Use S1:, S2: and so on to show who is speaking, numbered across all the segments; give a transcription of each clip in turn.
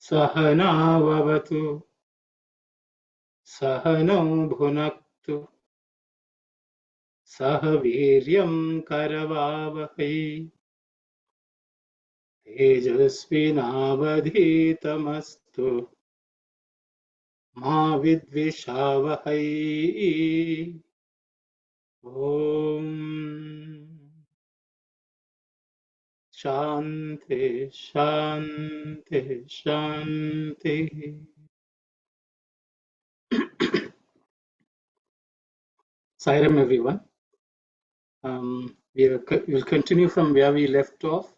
S1: Sahana vavatu, Sahano bhunaktu, Sahaviryam karavavahai, Tejasvinavadhitamastu, Ma vidvishavahai. Om Shanti, Shanti, Shanti. Sairam, everyone. We'll continue from where we left off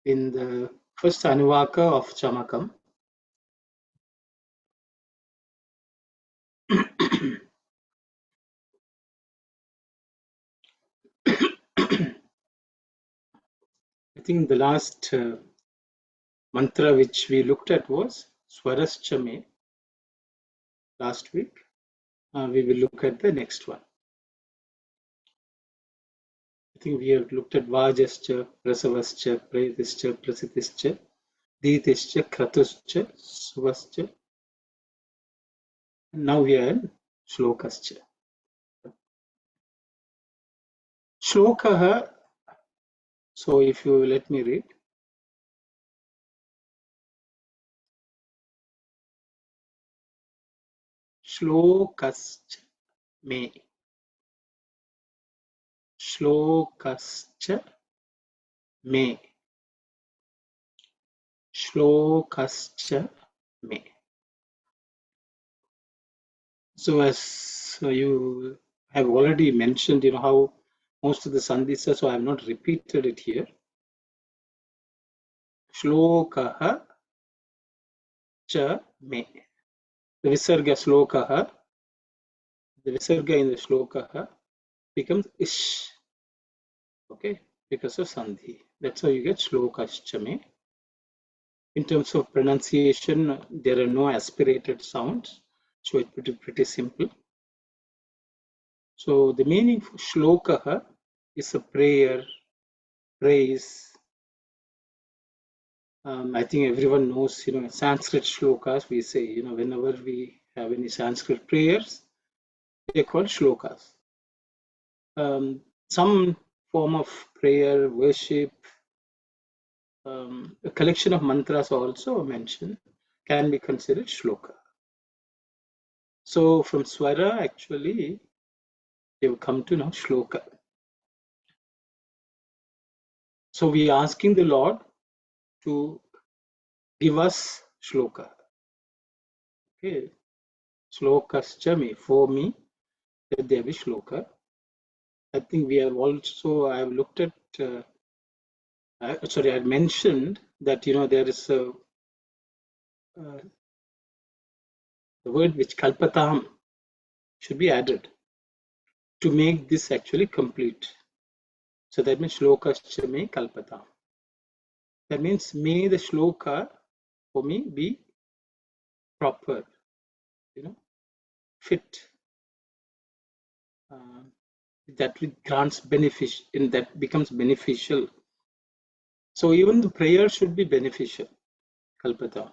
S1: in the first Anuvaka of Chamakam. I think the last mantra which we looked at was Swarashchame last week. We will look at the next one. I think we have looked at Vajascha, Prasavascha, Pretischa, Prasitischa, Ditischa, Kratuscha, Suvascha. Now we are in Shlokascha. Shlokaha, so if you let me read. Shlokascha me. Shlokascha me. Shlokascha me. So as you have already mentioned, how most of the sandhis are, so I have not repeated it here. Shlokaha cha me. The visarga shlokaha, the visarga in the shlokaha becomes ish. Okay, because of sandhi. That's how you get shlokascha me. In terms of pronunciation, there are no aspirated sounds, so it's pretty simple. So the meaning for shlokaha is a prayer, praise. I think everyone knows, Sanskrit shlokas, we say, whenever we have any Sanskrit prayers, they're called shlokas. Some form of prayer, worship, a collection of mantras also mentioned, can be considered shloka. So from swara, actually, they've come to know shloka. So we are asking the Lord to give us shloka. Okay, shlokascha me, for me, that there be shloka. I think we have also, I have looked at, I mentioned that, there is the word which kalpatam should be added to make this actually complete. So that means shlokascha me kalpatam. That means may the shloka for me be proper, fit, that grants benefit, and that becomes beneficial. So even the prayer should be beneficial, kalpatam.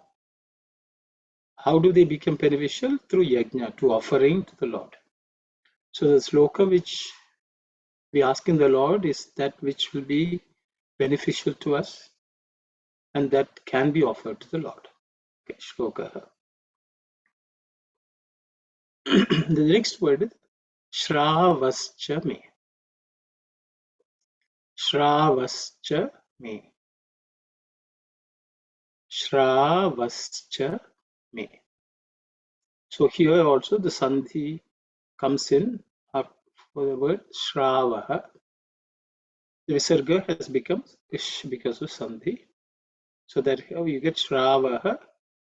S1: How do they become beneficial? Through yajna, to offering to the Lord. So the sloka which we ask in the Lord is that which will be beneficial to us and that can be offered to the Lord. Okay, shloka. The next word is shravascha me. Shravascha me. Shravascha me. So here also the sandhi comes in for the word shravaha. The Visarga has become ish because of Sandhi. So that how you get Shravaha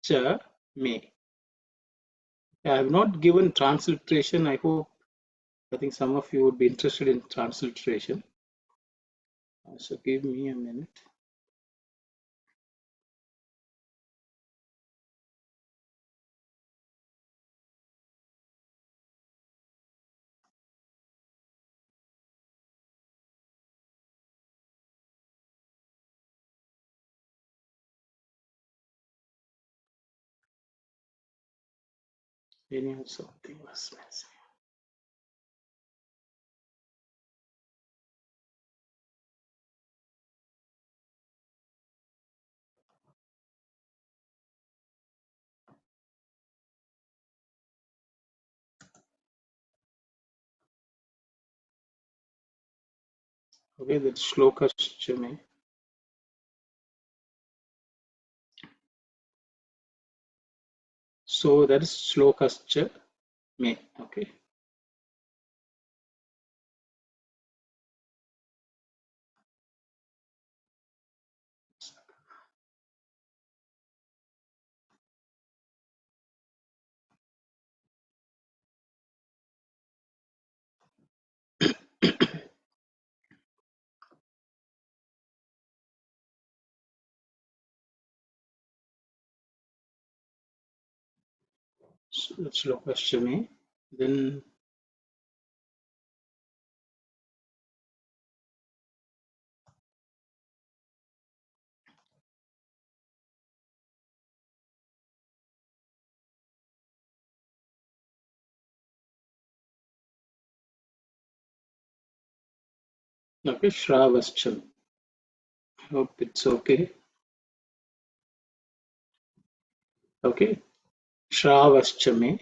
S1: Cha Me. I have not given transliteration. I think some of you would be interested in transliteration. So give me a minute. Anyhow, something was missing. Okay, that's Shloka Shchame. So that is Shloka Shchame. Okay. So that's Shloka Shchame. Then okay, Shravashcham. Hope it's okay. Okay. Shravashchame.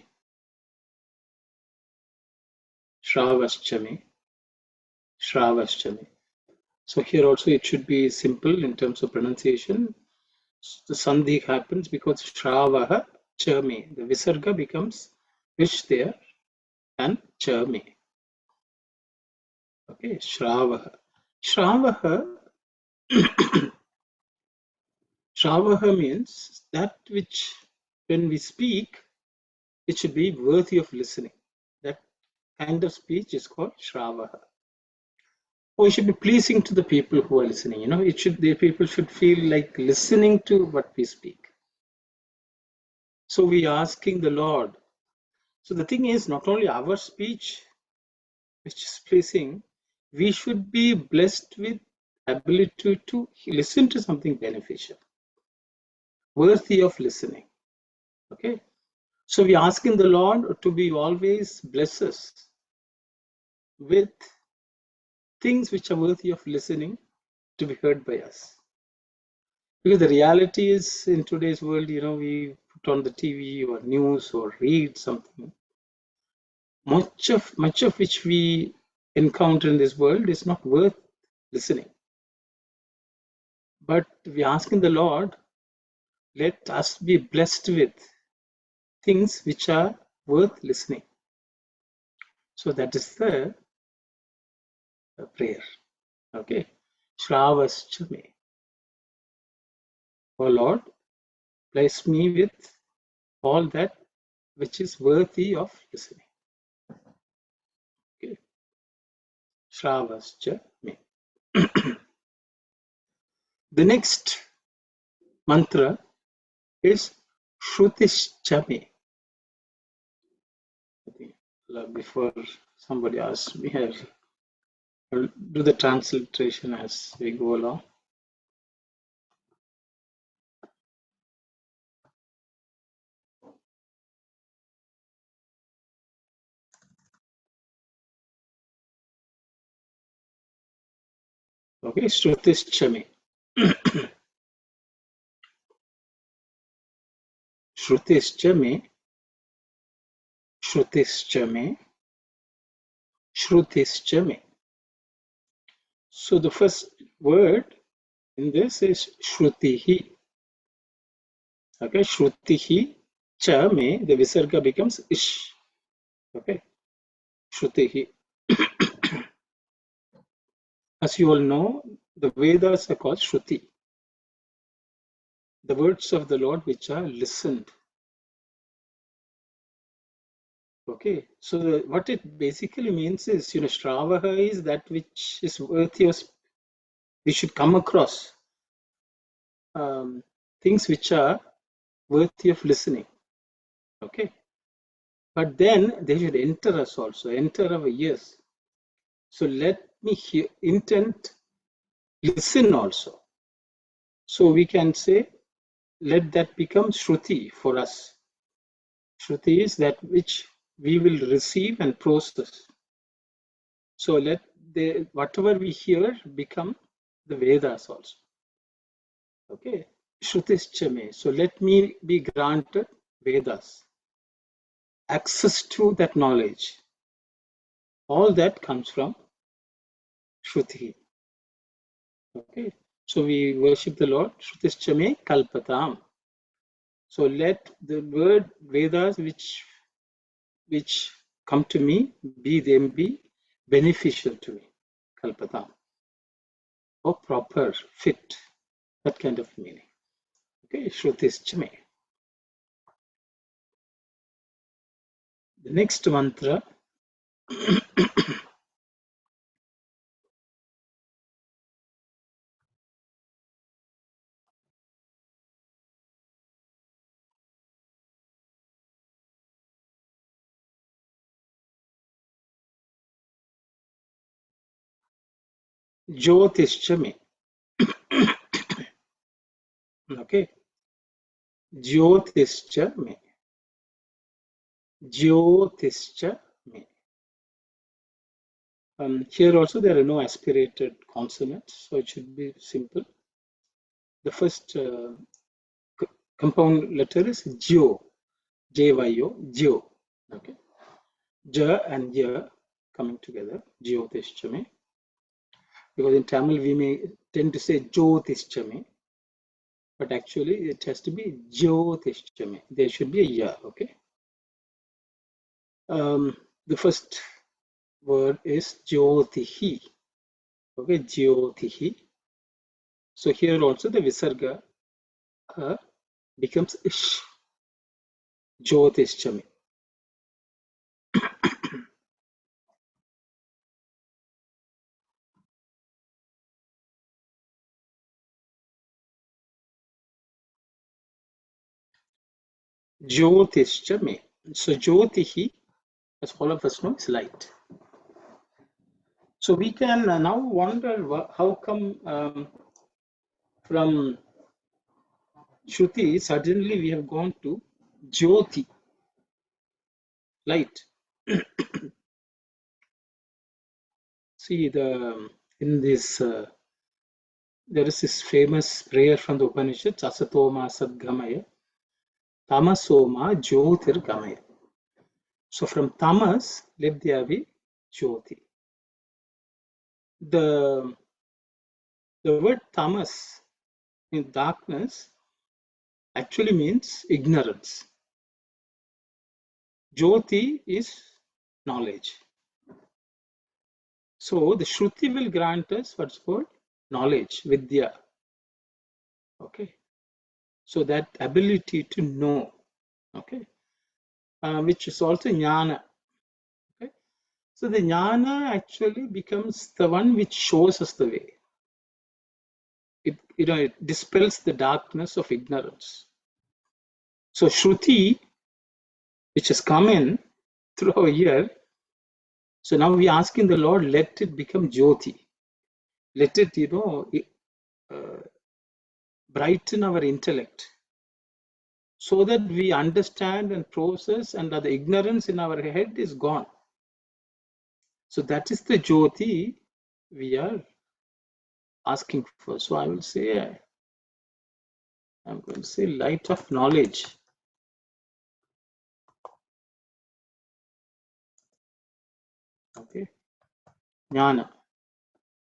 S1: Shravashchame. Shravashchame. So here also it should be simple in terms of pronunciation. The sandhi happens because Shravaha Chame. The Visarga becomes fish there and Chame. Okay, Shravaha. Shravaha. Shravaha means that which, when we speak, it should be worthy of listening. That kind of speech is called Shravaha. Or it should be pleasing to the people who are listening. The people should feel like listening to what we speak. So we are asking the Lord. So the thing is, not only our speech which is pleasing, we should be blessed with ability to listen to something beneficial, worthy of listening. Okay. So we are asking the Lord to be always bless us with things which are worthy of listening to be heard by us. Because the reality is in today's world, we put on the TV or news or read something. Much of which we encounter in this world is not worth listening. But we are asking the Lord, let us be blessed with things which are worth listening. So that is the prayer. Okay. Shravashchame. Oh Lord, bless me with all that which is worthy of listening. Okay. Shravashchame. The next mantra is Shrutishchame. Before somebody asks me, I'll do the transliteration as we go along. Okay, Shrutishchame. Shrutishchame, Shrutishchame, Shrutishchame. So the first word in this is Shrutihi. Okay, Shrutihi, Chame, the Visarga becomes Ish. Okay, Shrutihi. As you all know, the Vedas are called Shruti, the words of the Lord which are listened. Okay, so what it basically means is, Shravaha is that which is worthy of, we should come across things which are worthy of listening. Okay, but then they should enter us also, enter our ears. So let me hear, intent, listen also. So we can say, let that become Shruti for us. Shruti is that which we will receive and process. So let whatever we hear become the Vedas also. Okay, Shrutischa. So let me be granted Vedas, access to that knowledge. All that comes from Shruti. Okay, so we worship the Lord. Shrutischa kalpatam. So let the word Vedas which come to me be beneficial to me. Kalpatam. Or proper, fit, that kind of meaning. Okay, Shrutischa. The next mantra. Jyotischa. Okay, Jyotischa. Jyotischa. Here also there are no aspirated consonants, so it should be simple. The first compound letter is Jyo, J-Y-O, Jyo. Okay, Ja and Ya coming together, Jyotischame. Because in Tamil we may tend to say Jyotischame, but actually it has to be Jyotischame. There should be a Ya. Okay. The first word is Jyotihi. Okay, Jyotihi. So here also the Visarga becomes Ish. Jyotischame. Jyotischame. So Jyotihi, as all of us know, is light. So we can now wonder how come from Shruti suddenly we have gone to Jyoti, light. See, in this there is this famous prayer from the Upanishads, Asatoma Sadgamaya, Tamasoma Jyotirgamaya. So from Tamas, let there be Jyoti. The word Tamas, in darkness, actually means ignorance. Jyoti is knowledge. So the Shruti will grant us what's called knowledge, Vidya. Okay. So that ability to know, okay, which is also jnana. Okay. So the jnana actually becomes the one which shows us the way. It dispels the darkness of ignorance. So Shruti, which has come in through our ear, so now we are asking the Lord, let it become Jyoti. Let it, brighten our intellect so that we understand and process and the ignorance in our head is gone. So that is the Jyoti we are asking for. So I will say, I'm going to say light of knowledge. Okay, Jnana.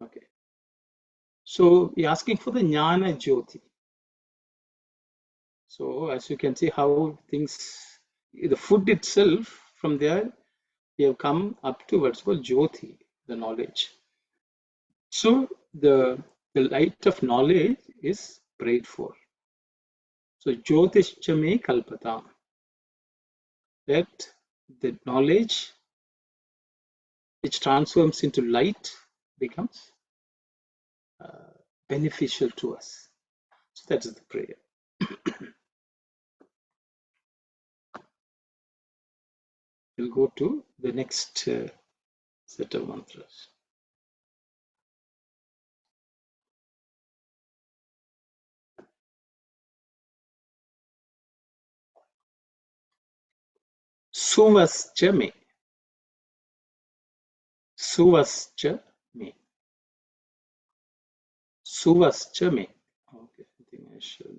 S1: Okay, so we're asking for the Jnana Jyoti. So as you can see how things, the food itself, from there we have come up to what's called Jyoti, the knowledge. So the light of knowledge is prayed for. So Jyotischame Kalpatam. That the knowledge which transforms into light becomes beneficial to us. So that is the prayer. We'll go to the next set of mantras. Suvascha me. Suvascha me. Suvascha me. Okay, I think I should.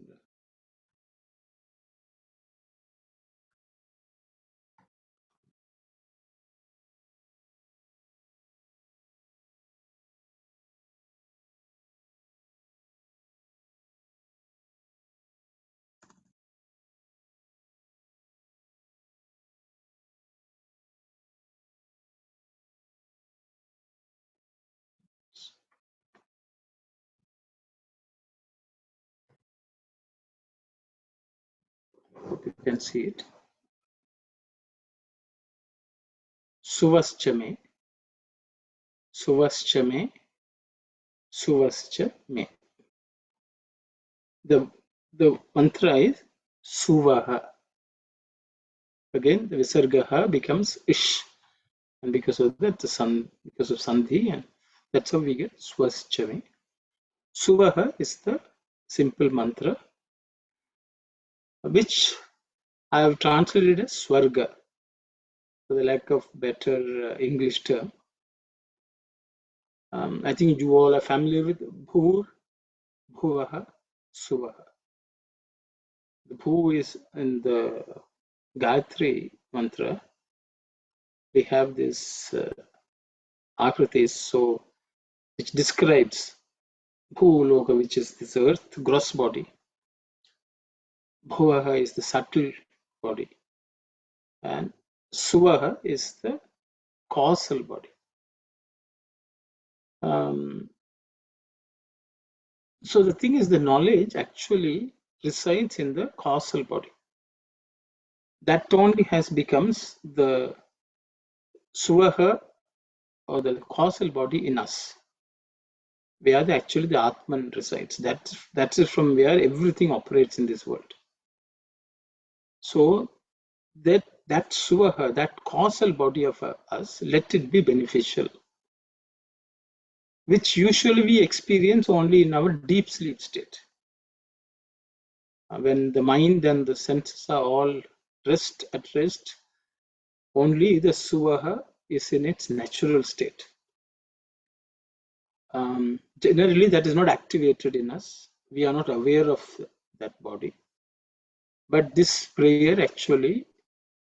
S1: Hope you can see it. Suvascha me. Suvascha me. Suvascha me. The mantra is Suvaha. Again, the Visargaha becomes Ish. And because of that, because of Sandhi, and that's how we get Swascha me. Suvaha is the simple mantra, which I have translated as Swarga, for the lack of better English term. I think you all are familiar with Bhur, Bhuvaha, Suvaha. The Bhu is in the Gayatri mantra. We have this Akriti, so which describes Bhuloka, which is this earth, gross body. Bhuvaha is the subtle body. And Suvaha is the causal body. So the thing is, the knowledge actually resides in the causal body. That only has becomes the Suvaha, or the causal body, in us, where actually the Atman resides. That is from where everything operates in this world. So that Suvaha, that causal body of us, let it be beneficial, which usually we experience only in our deep sleep state. When the mind and the senses are all at rest, only the Suvaha is in its natural state. Generally, that is not activated in us. We are not aware of that body. But this prayer actually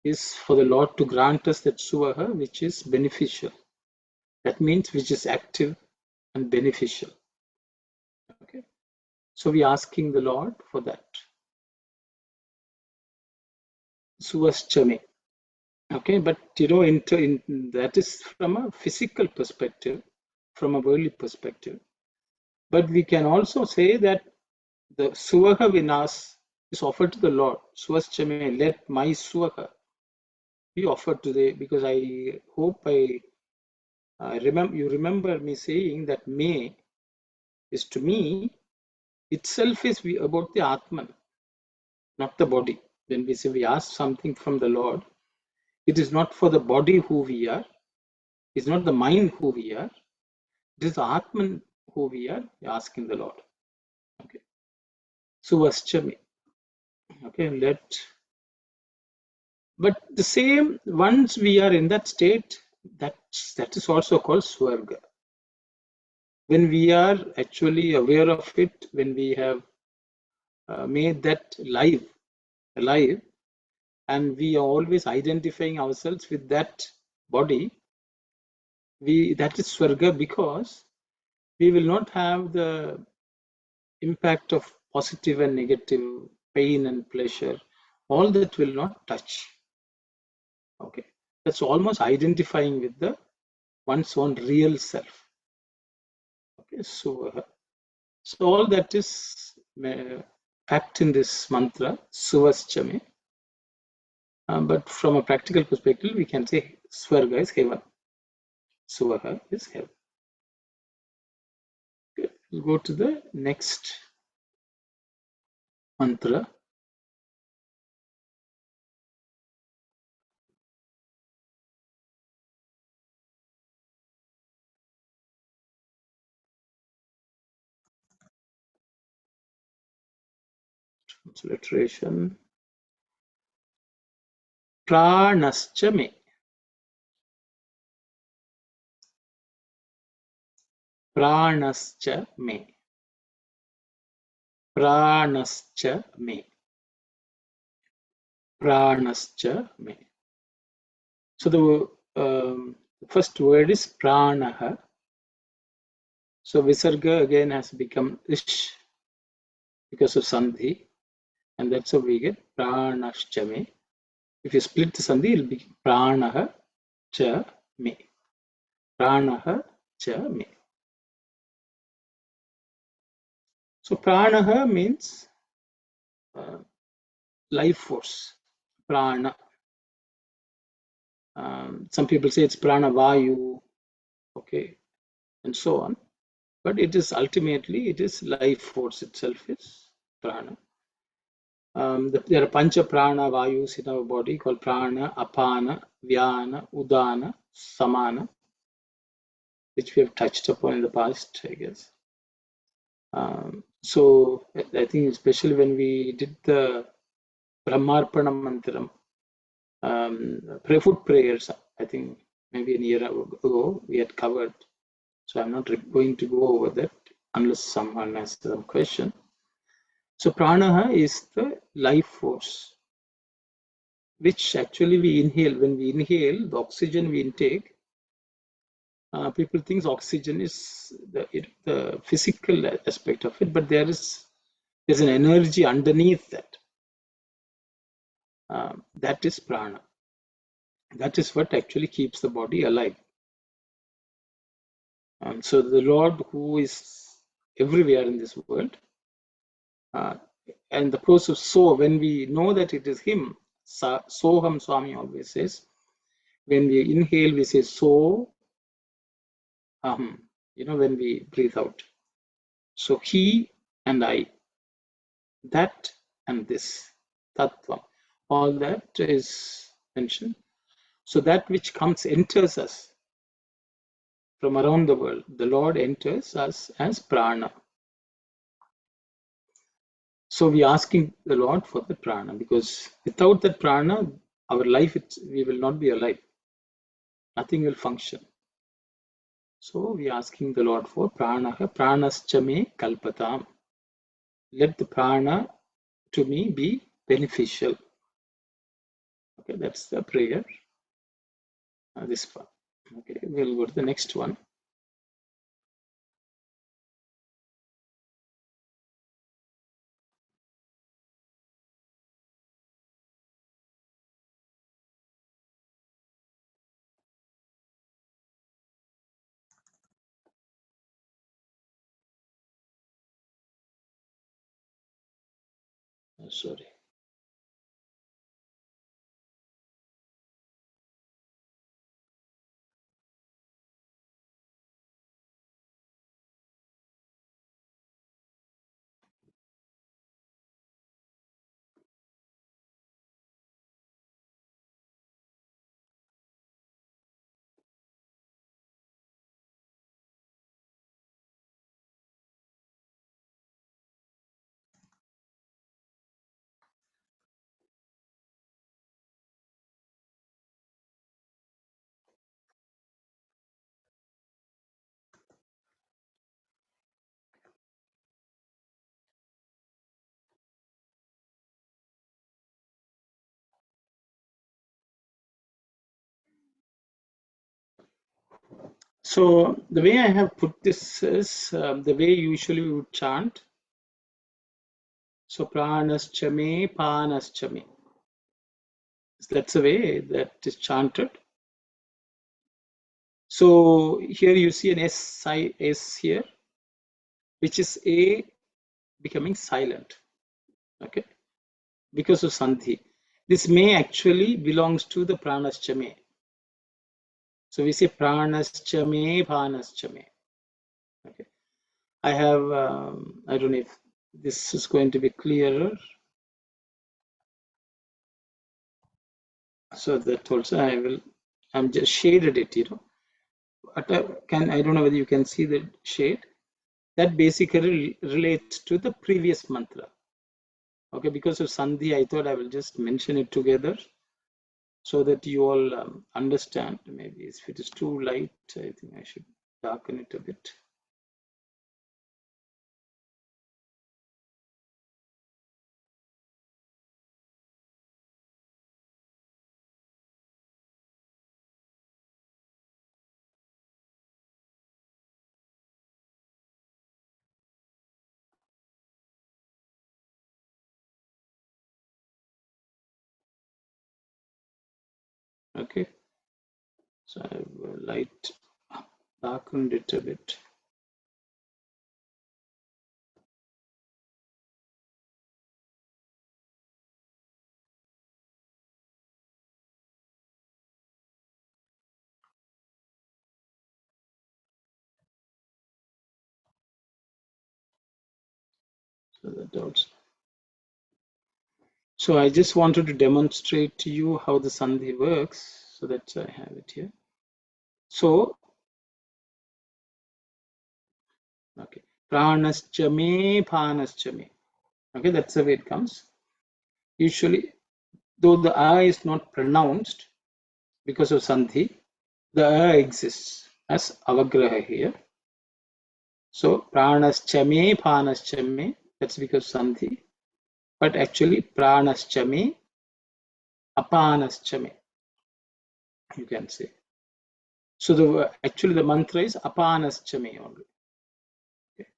S1: is for the Lord to grant us that Suvaha, which is beneficial. That means which is active and beneficial. Okay. So we are asking the Lord for that. Suvaschame. Okay, but that is from a physical perspective, from a worldly perspective. But we can also say that the Suvaha Vinas is offered to the Lord. Suvaschame, let my Suvaha be offered today, because I hope you remember me saying that May is, to me, itself is about the Atman, not the body. When we say we ask something from the Lord, it is not for the body who we are, it's not the mind who we are, it is the Atman who we are asking the Lord. Okay. Suvaschami. Okay, but the same, once we are in that state, that is also called Swarga. When we are actually aware of it, when we have made that alive, and we are always identifying ourselves with that body, that is Swarga, because we will not have the impact of positive and negative, pain and pleasure. All that will not touch. Okay, that's almost identifying with the one's own real self. Okay, Suvaha. So all that is packed in this mantra, Suvaschame. But from a practical perspective, we can say Swarga is heaven. Suvaha is heaven. Okay. We'll go to the next mantra. Transliteration. Pranascha me. Pranascha me. Pranascha me. Pranascha me. So the first word is pranaha. So visarga again has become ish because of sandhi, and that's how we get pranascha me. If you split the sandhi, it will be pranaha cha me. Pranaha cha me. So pranaha means life force. Prana. Some people say it's prana vayu, okay, and so on. But it is ultimately, it is life force itself is prana. There are pancha prana vayus in our body called prana, apana, vyana, udana, samana, which we have touched upon in the past, I guess. So I think especially when we did the Brahmarpana Mantram, food prayers, I think maybe a year ago we had covered. So I'm not going to go over that unless someone has some question. So pranaha is the life force, which actually we inhale. When we inhale, the oxygen we intake, people think oxygen is the physical aspect of it, but there's an energy underneath that. That is prana. That is what actually keeps the body alive. So the Lord, who is everywhere in this world, and the process of so, when we know that it is Him, Soham Swami always says, when we inhale, we say so, when we breathe out. So He and I, that and this, Tattva, all that is mentioned. So that which comes, enters us from around the world, the Lord enters us as prana. So we are asking the Lord for the prana, because without that prana, our life, we will not be alive. Nothing will function. So we are asking the Lord for pranaha, pranascha me kalpatam. Let the prana to me be beneficial. Okay, that's the prayer. This one. Okay, we'll go to the next one. Sorry. So the way I have put this is the way usually we would chant. So pranascha me, panascha me. That's the way that is chanted. So here you see an S here. which is A becoming silent. Okay, because of Sandhi. This may actually belongs to the Pranascha. So we say Pranascha me, Phanascha me. Okay, I have, I don't know if this is going to be clearer. So that also I'm just shaded it, you know. I don't know whether you can see the shade. That basically relates to the previous mantra. Okay, because of Sandhi, I thought I will just mention it together so that you all understand. Maybe if it is too light, I think I should darken it a bit. Okay, so I've light darkened it a bit. So that also. So I just wanted to demonstrate to you how the Sandhi works, so that I have it here. So, okay, Pranascha me, Phanascha me. Okay, that's the way it comes. Usually, though the A is not pronounced because of Sandhi, the A exists as Avagraha here. So, Pranascha me, Phanascha me, that's because Sandhi. But actually, Pranascha me, Apanascha me, you can say. So, actually the mantra is Apanascha me only. Okay.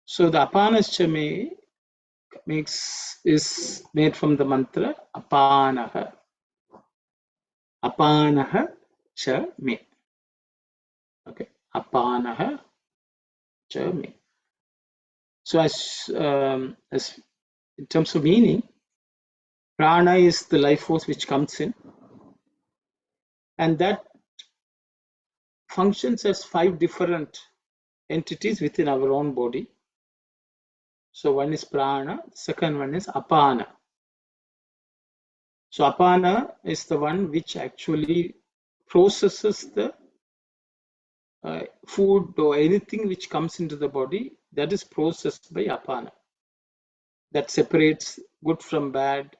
S1: So, the Apanascha me is made from the mantra Apanaha. Apanaha cha me. Okay, Apanaha cha me. So as in terms of meaning, prana is the life force which comes in, and that functions as 5 different entities within our own body. So one is prana, second one is apana. So apana is the one which actually processes the food or anything which comes into the body, that is processed by apana. That separates good from bad,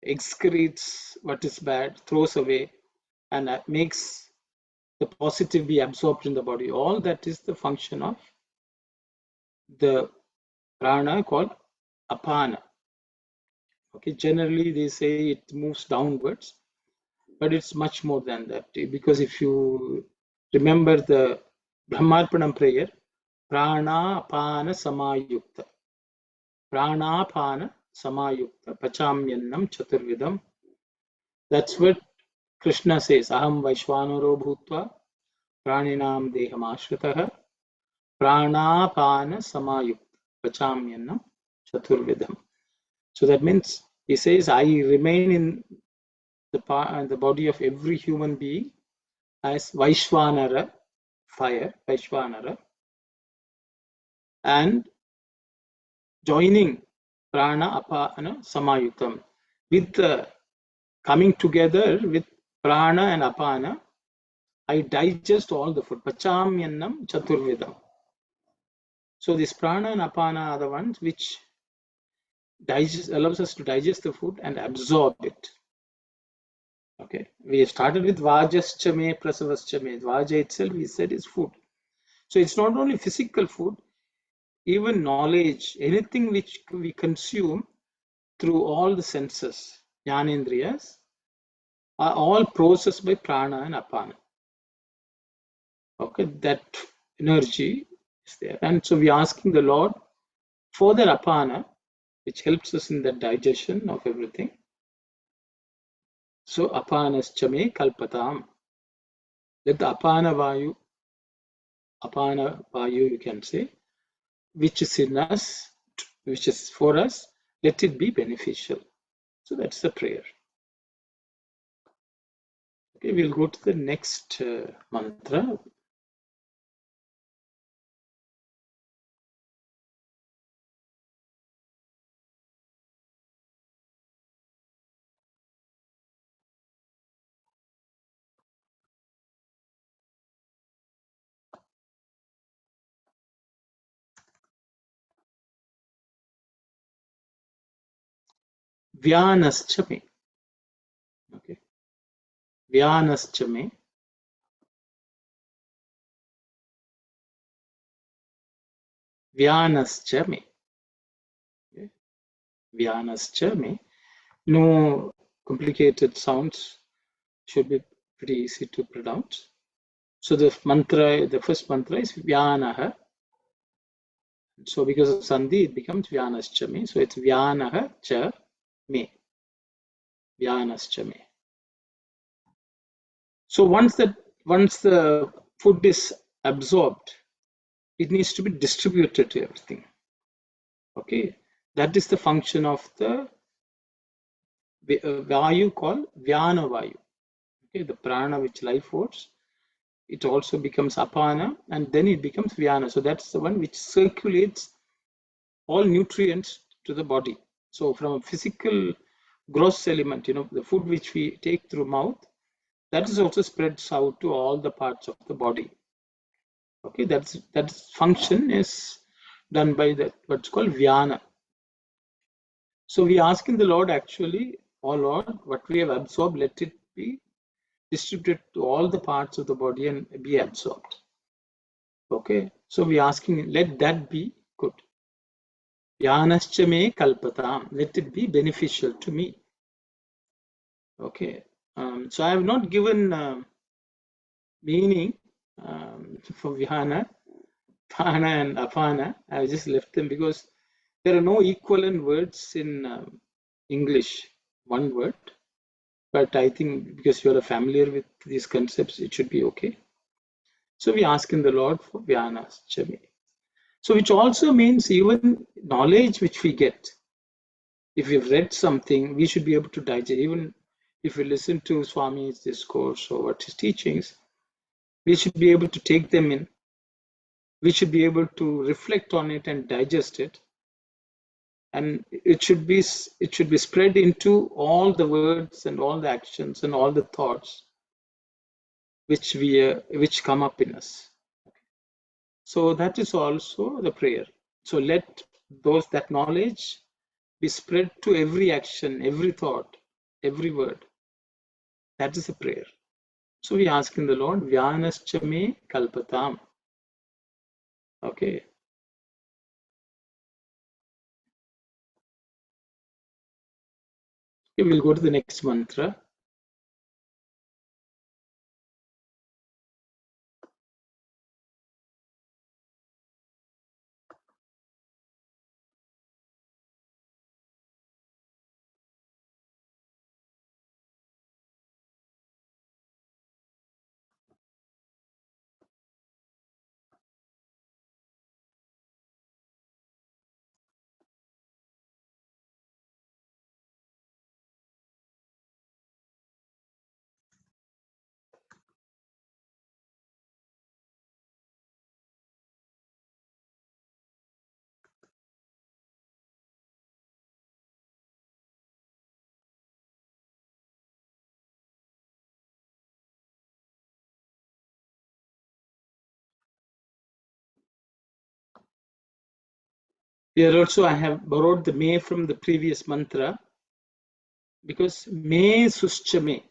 S1: excretes what is bad, throws away, and makes the positive be absorbed in the body. All that is the function of the prana called apana. Okay, generally they say it moves downwards, but it's much more than that. Because if you remember the Brahmarpanam prayer, prana apana samayukta. Pranapana samayukta pachamyannam chaturvidam. That's what Krishna says. Aham Vaishwanaro bhutva praninam deham ashritaha pranapana samayukta pachamyannam chaturvidam. So that means he says, I remain in the body of every human being as Vaishwanara, fire, Vaishwanara, and joining prana apana samayuktam with the coming together with prana and apana, I digest all the food. Pachamyannam chaturvidam. So this prana and apana are the ones which allows us to digest the food and absorb it. Okay, we started with vajaschame prasavaschame. Vaja itself, we said, is food. So it's not only physical food, even knowledge, anything which we consume through all the senses, jnanendriyas, are all processed by prana and apana. Okay, that energy is there. And so we are asking the Lord for that apana, which helps us in the digestion of everything. So apanascha kalpatam. Let the apana vayu, you can say, which is in us, which is for us, let it be beneficial. So that's the prayer. Okay, we'll go to the next mantra. Vyanascha me. Okay. Vyanascha me. Vyanascha me. Okay. Vyanascha me. No complicated sounds, should be pretty easy to pronounce. So the first mantra is Vyanaha. So because of Sandhi, it becomes Vyanascha me. So it's Vyanaha cha me. Vyanascha me. So once the food is absorbed, it needs to be distributed to everything. Okay, that is the function of the Vayu called Vyana Vayu. Okay, the prana which life force, it also becomes Apana and then it becomes Vyana. So that's the one which circulates all nutrients to the body. So from a physical gross element, the food which we take through mouth, that is also spreads out to all the parts of the body. Okay, that function is done by what's called Vyana. So we asking the Lord actually, oh Lord, what we have absorbed, let it be distributed to all the parts of the body and be absorbed. Okay, so we asking, let that be good. Vyanascha me kalpatam, let it be beneficial to me. Okay, so I have not given meaning for Vyana, Pana and Apana. I have just left them because there are no equivalent words in English, one word. But I think because you are familiar with these concepts, it should be okay. So we ask in the Lord for Vyanascha me. So which also means even knowledge which we get, if we've read something, we should be able to digest. Even if we listen to Swami's discourse or what his teachings, we should be able to take them in. We should be able to reflect on it and digest it. And it should be spread into all the words and all the actions and all the thoughts which come up in us. So that is also the prayer. So let that knowledge be spread to every action, every thought, every word. That is a prayer. So we ask in the Lord, Vyanascha me kalpatam. Okay. Okay, we'll go to the next mantra. Here also I have borrowed the me from the previous mantra because me suscha me.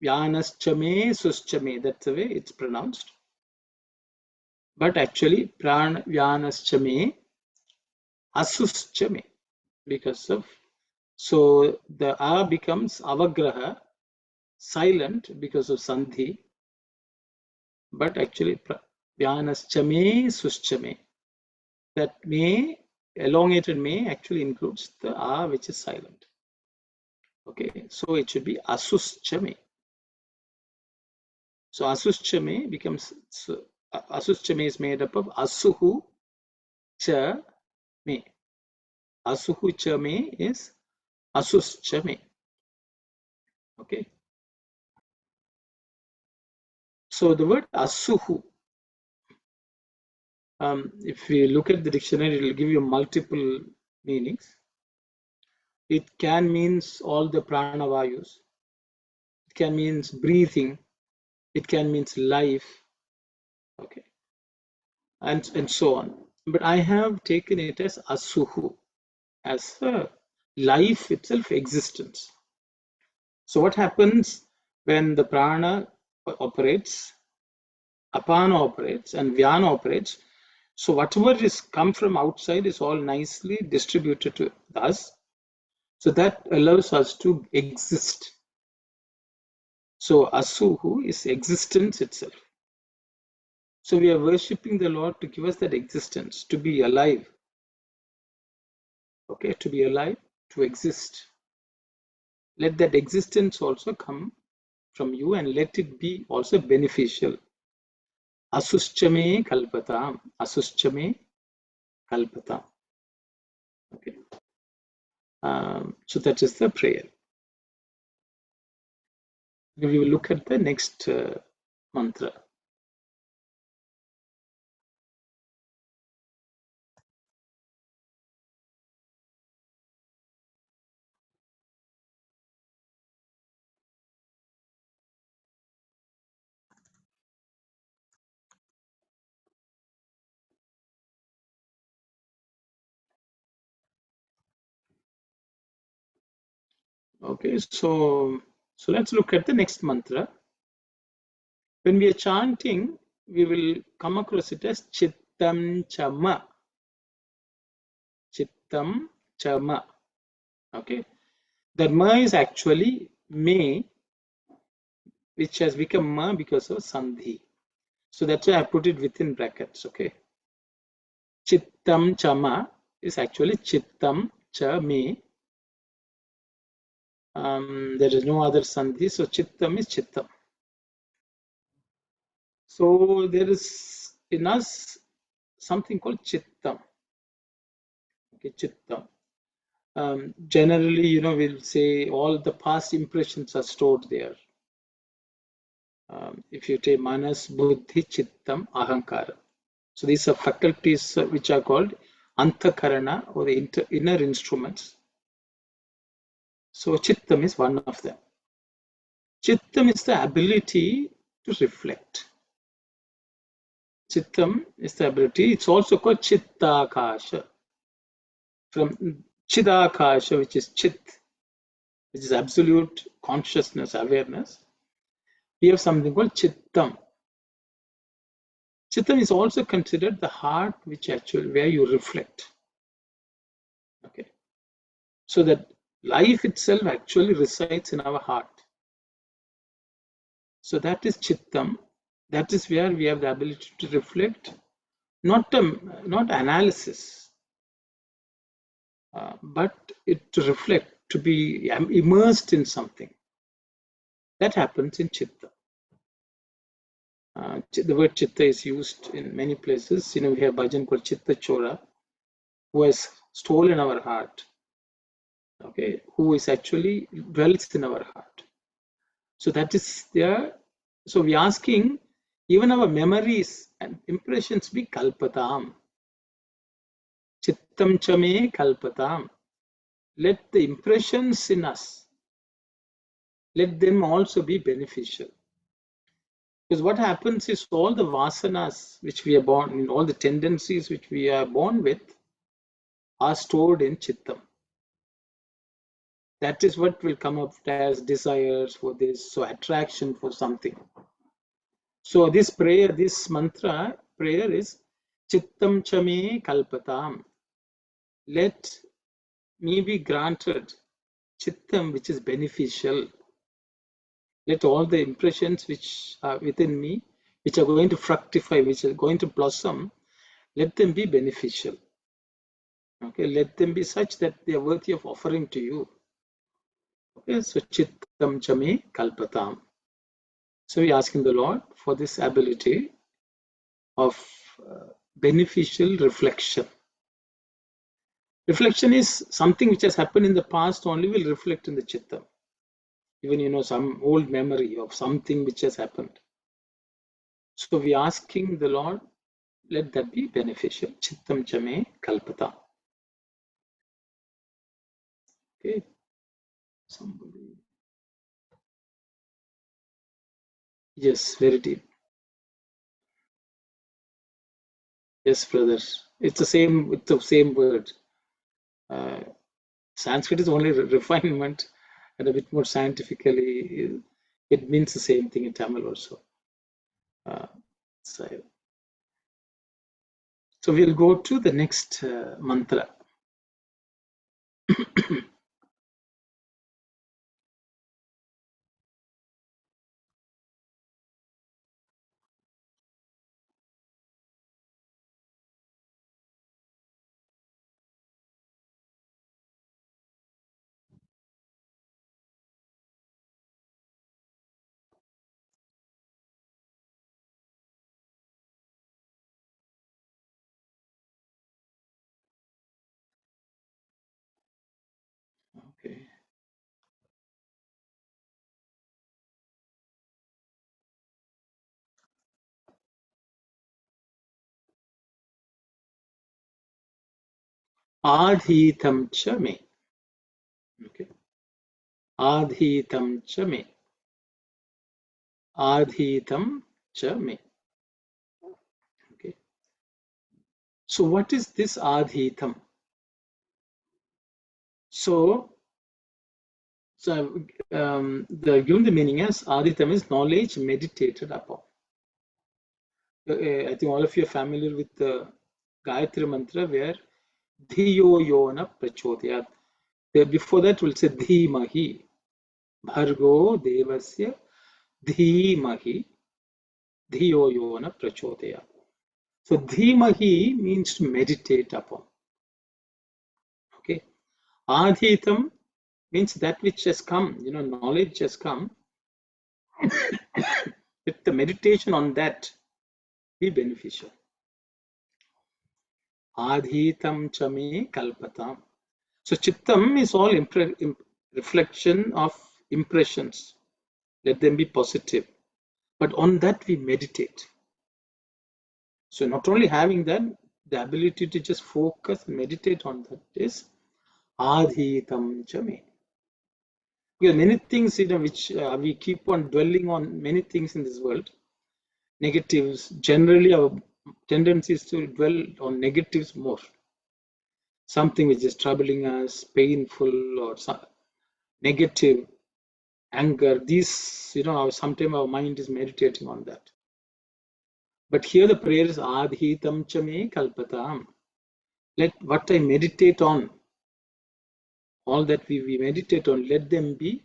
S1: Vyanascha me suscha me. That's the way it's pronounced. But actually, pran vyanascha me asuscha me because of, so the a becomes avagraha, silent because of sandhi, but actually vyanascha me suscha me. That me, elongated me, actually includes the a which is silent. Okay, so it should be asuscha me. So asuscha me becomes, asuscha me is made up of asuhu cha me. Asuhu cha me is asus cha me. Okay. So the word asuhu, if we look at the dictionary, it will give you multiple meanings. It can means all the pranavayus. It can means breathing. It can means life. Okay, and so on. But I have taken it as asuhu, as life itself, existence. So what happens when the prana operates, apana operates, and vyana operates? So whatever is come from outside is all nicely distributed to us. So that allows us to exist. So asuhu is existence itself. So we are worshipping the Lord to give us that existence, to be alive. Okay, to be alive, to exist. Let that existence also come from you and let it be also beneficial. Asuschame kalpatam. Asuschame kalpatam. Okay. So that is the prayer. We will look at the next mantra. Okay, so let's look at the next mantra. When we are chanting, we will come across it as Chittam Chama. Chittam Chama. Okay, the ma is actually me, which has become ma because of sandhi. So that's why I put it within brackets. Okay, Chittam Chama is actually Chittam Cha me. There is no other sandhi, so Chittam is Chittam. So there is in us something called Chittam. Okay, Chittam. Generally, we'll say all the past impressions are stored there. If you take manas, buddhi, chittam, ahankara. So these are faculties which are called antakarana, or the inner instruments. So chittam is one of them. Chittam is the ability to reflect. Chittam is the ability. It's also called chittakasha. From chidakasha, which is chit, which is absolute consciousness, awareness, we have something called chittam. Chittam is also considered the heart, which actually where you reflect. Okay, so that life itself actually resides in our heart. So that is chittam. That is where we have the ability to reflect, not analysis, but to reflect, to be immersed in something. That happens in chitta. The word chitta is used in many places. We have bhajan called Chitta Chora, who has stolen our heart. Okay, who is actually dwells in our heart. So that is there. So we're asking, even our memories and impressions be kalpatam. Chittam chame kalpatam. Let the impressions in us, let them also be beneficial. Because what happens is all the vasanas which we are born in, all the tendencies which we are born with, are stored in chittam. That is what will come up as desires for this, so attraction for something. So this prayer, this mantra prayer is Chittam Chame Kalpatam. Let me be granted Chittam, which is beneficial. Let all the impressions which are within me, which are going to fructify, which are going to blossom, let them be beneficial. Okay, let them be such that they are worthy of offering to you. Okay, so Chittam Chame Kalpatam. So we're asking the Lord for this ability of beneficial reflection. Reflection is something which has happened in the past only will reflect in the chitta. Even, some old memory of something which has happened. So we are asking the Lord, let that be beneficial. Chittam chame kalpata. Okay. Somebody. Yes, very deep. Yes, brothers. It's the same word. Sanskrit is only refinement, and a bit more scientifically, it means the same thing in Tamil also. So we'll go to the next mantra. Okay. Adhitam cha me. Okay. Adhitam cha me. Adhitam cha me. Okay. So what is this adhitam? So the given the meaning as adhitam is knowledge meditated upon. I think all of you are familiar with the Gayatri mantra where Dhiyo Yona Prachodayat. Before that, we'll say Dhimahi. Bhargo Devasya Dhimahi. Dhiyo Yona Prachodayat. So Dhimahi means to meditate upon. Okay. Adhitam means that which has come, knowledge has come. With the meditation on that, be beneficial. Adhitam chame kalpatam. So chittam is all reflection of impressions. Let them be positive. But on that we meditate. So not only having that, the ability to just focus and meditate on that is adhitam chame. Because many things, which we keep on dwelling on many things in this world, negatives, generally our tendency is to dwell on negatives more. Something which is troubling us, painful or negative, anger, these, sometimes our mind is meditating on that. But here the prayer is adhitam chame kalpatam. Let what I meditate on, all that we meditate on, let them be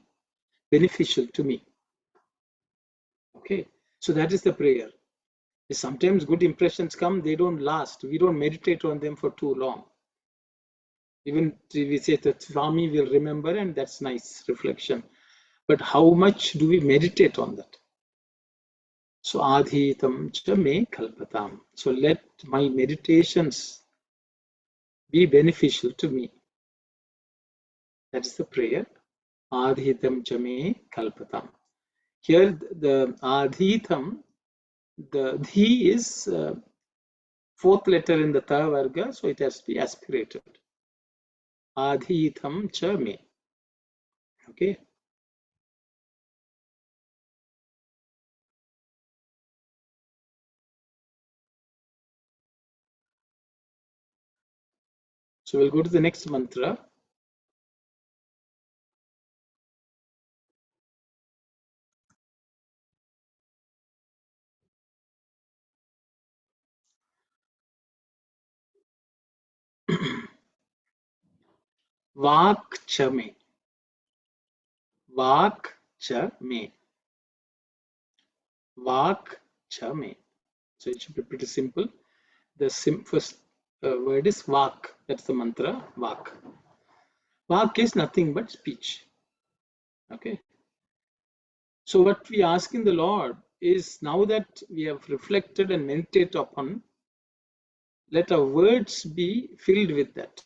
S1: beneficial to me. Okay, so that is the prayer. Sometimes good impressions come, they don't last. We don't meditate on them for too long. Even we say that Swami will remember, and that's nice reflection. But how much do we meditate on that? So adhitam cha me kalpatam. So let my meditations be beneficial to me. That is the prayer. Adhitam cha me kalpatam. Here the adhitam, the dhi is fourth letter in the ta varga, so it has to be aspirated. Adhitam cha me. Okay. So we'll go to the next mantra. Vak cha me. Vak cha me. Vak cha me. So it should be pretty simple. The first word is vak. That's the mantra. Vak. Vak is nothing but speech. Okay. So what we ask in the Lord is, now that we have reflected and meditated upon, let our words be filled with that.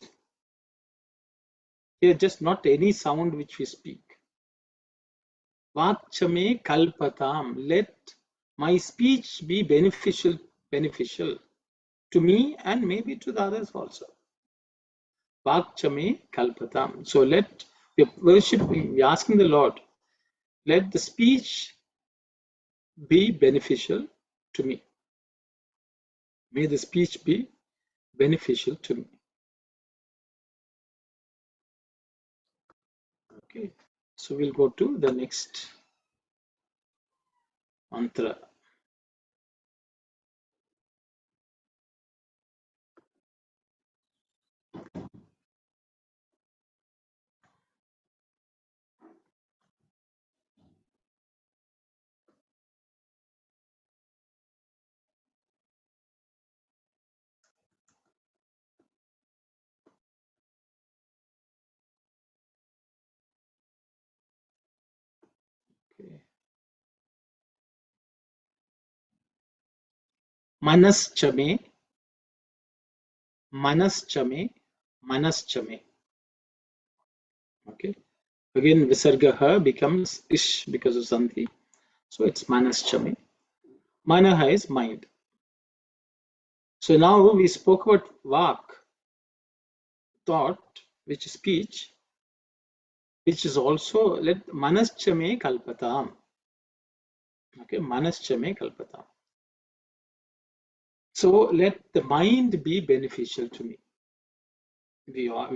S1: Here, just not any sound which we speak. Vakchame kalpatam. Let my speech be beneficial to me and maybe to the others also. Vakchame kalpatam. So let we worship, we asking the Lord, let the speech be beneficial to me. May the speech be beneficial to me. Okay, so we'll go to the next mantra. Okay. Manaschame, manaschame, manaschame. Okay. Again, visargaha becomes ish because of sandhi. So it's manaschame. Manaha is mind. So now we spoke about vak, thought, which is speech, which is also let manaschame kalpatam. Okay, manaschame kalpatam. So let the mind be beneficial to me. We are,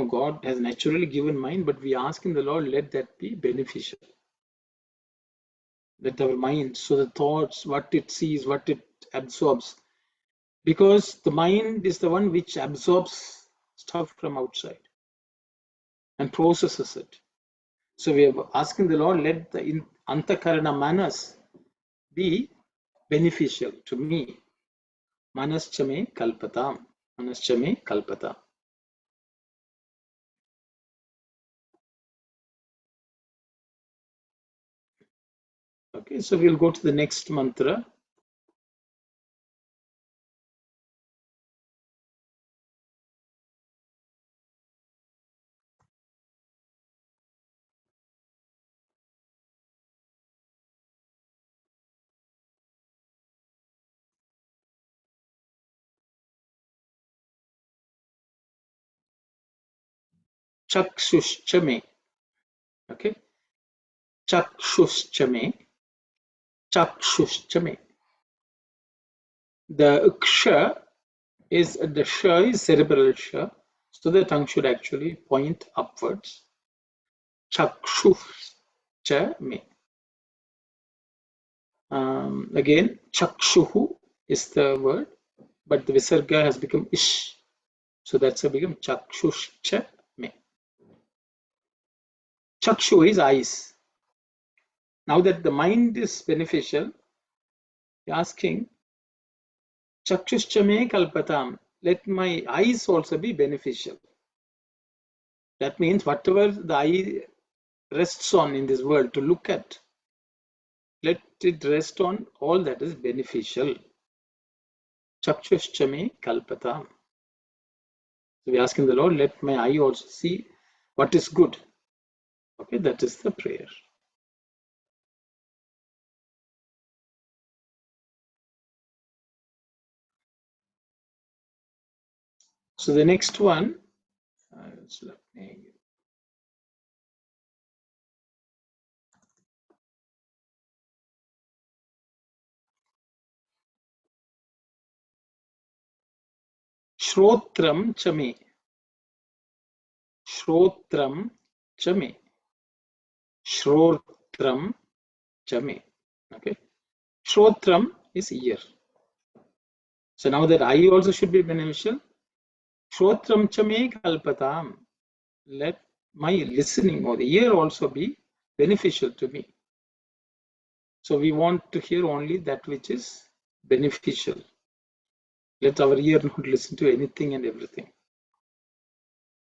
S1: God has naturally given mind, but we ask in the Lord, let that be beneficial. Let our mind, so the thoughts, what it sees, what it absorbs, because the mind is the one which absorbs stuff from outside and processes it. So we are asking the Lord, let the antakarana manas be beneficial to me. Manaschame kalpatam. Manaschame kalpatam. Okay, so we'll go to the next mantra. Chakshushchame. Okay, chakshushchame. Chakshushchame. The ksha is the sha is cerebral sha, so the tongue should actually point upwards. Chakshushchame. Again, chakshuhu is the word, but the visarga has become ish, so that's a become chakshushchame. Chakshu is eyes. Now that the mind is beneficial, asking Chakshushchame kalpatam, let my eyes also be beneficial. That means whatever the eye rests on in this world to look at, let it rest on all that is beneficial. Chakshushchame kalpatam. So we asking the Lord, let my eye also see what is good. Okay, that is the prayer. So the next one, Shrotram chame. Shrotram chame. Shrotram chame. Okay. Shrotram is ear. So now that eye also should be beneficial. Shrotram chame kalpatam. Let my listening or the ear also be beneficial to me. So we want to hear only that which is beneficial. Let our ear not listen to anything and everything.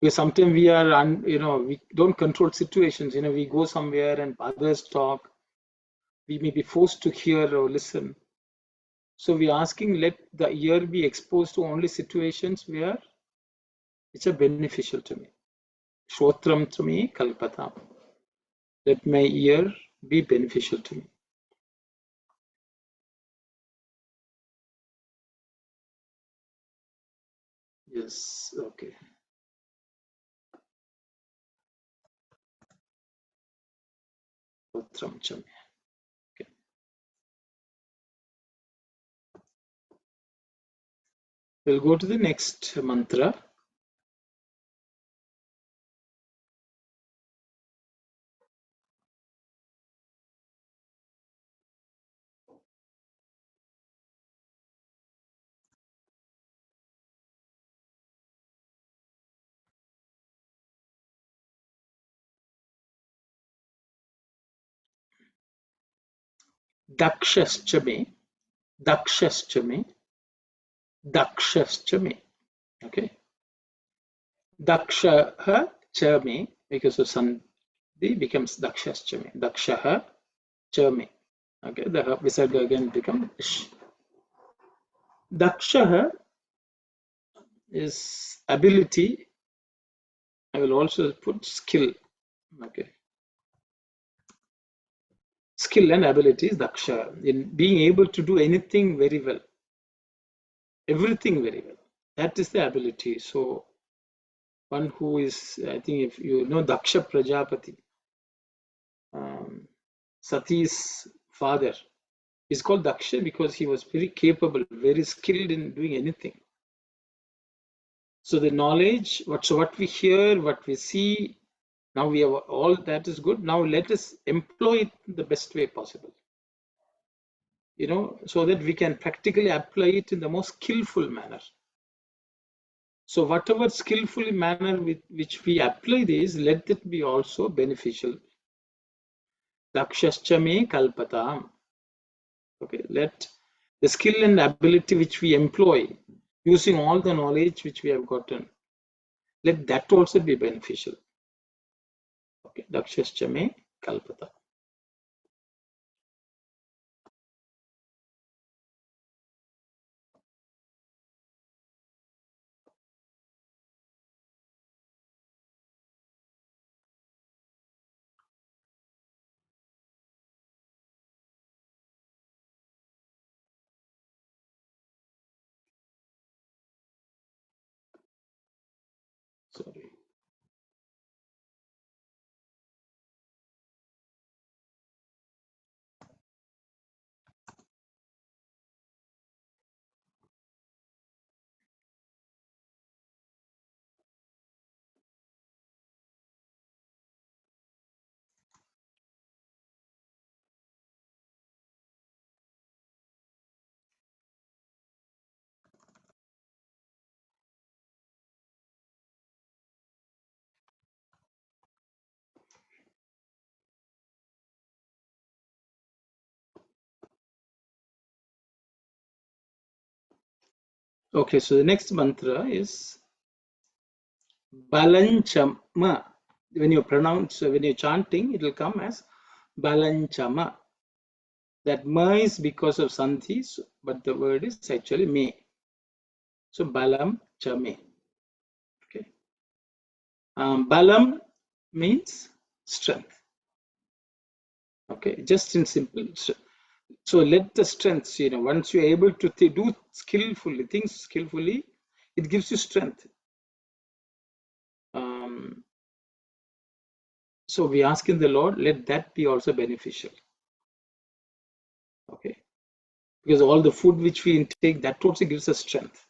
S1: Because sometimes we are, we don't control situations. We go somewhere and others talk. We may be forced to hear or listen. So we are asking, let the ear be exposed to only situations which are beneficial to me. Shrotram to me kalpatam. Let my ear be beneficial to me. Yes, okay. Shrotram to me. Okay. We'll go to the next mantra. Dakshascha me. Dakshascha me. Dakshascha me. Okay. Dakshaha cha me, because of sandhi becomes dakshascha me. Dakshaha cha me. Okay, the visarga again becomes sh. Dakshaha is ability. I will also put skill. Okay. Skill and ability is daksha, in being able to do anything very well. Everything very well. That is the ability. So one who is, I think if you know Daksha Prajapati, Sati's father, is called Daksha because he was very capable, very skilled in doing anything. So the knowledge, what we hear, what we see, now we have all that is good. Now let us employ it in the best way possible. You know, so that we can practically apply it in the most skillful manner. So whatever skillful manner with which we apply this, let it be also beneficial. Dakshascha me kalpatam. Okay, let the skill and ability which we employ using all the knowledge which we have gotten, let that also be beneficial. Okay, dakshascha me kalpatam. Sorry. Okay, so the next mantra is Balanchama. When you pronounce, when you're chanting, it will come as Balanchama. That ma is because of sandhi, but the word is actually me. So Balam Chame. Okay. Balam means strength. Okay, just in simple. So let the strength, you know, once you're able to do skillfully, things skillfully, it gives you strength. So we ask in the Lord, let that be also beneficial. Okay, because all the food which we intake, that also gives us strength.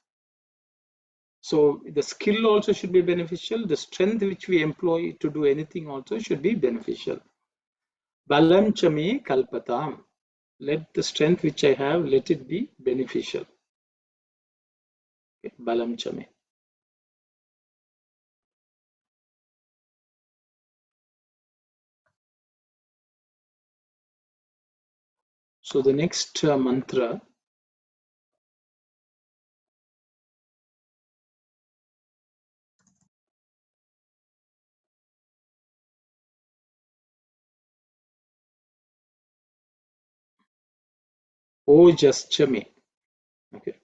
S1: So the skill also should be beneficial. The strength which we employ to do anything also should be beneficial. Balam chame kalpatam. Let the strength which I have, let it be beneficial. Okay. Balam chame. So the next mantra, O just chame. Okay.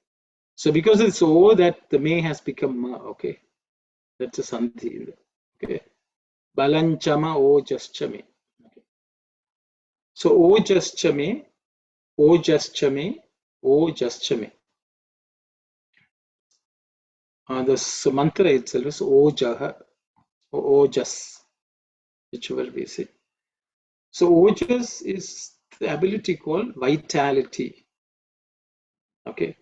S1: So because it's O, that the may has become ma. Okay. That's a sandhi. Okay. Balanchama ojaschame. Okay. So ojaschame, ojaschame, ojaschame. This mantra itself is ojaha, ojas, whichever we say. So ojas is the ability called vitality. Okay.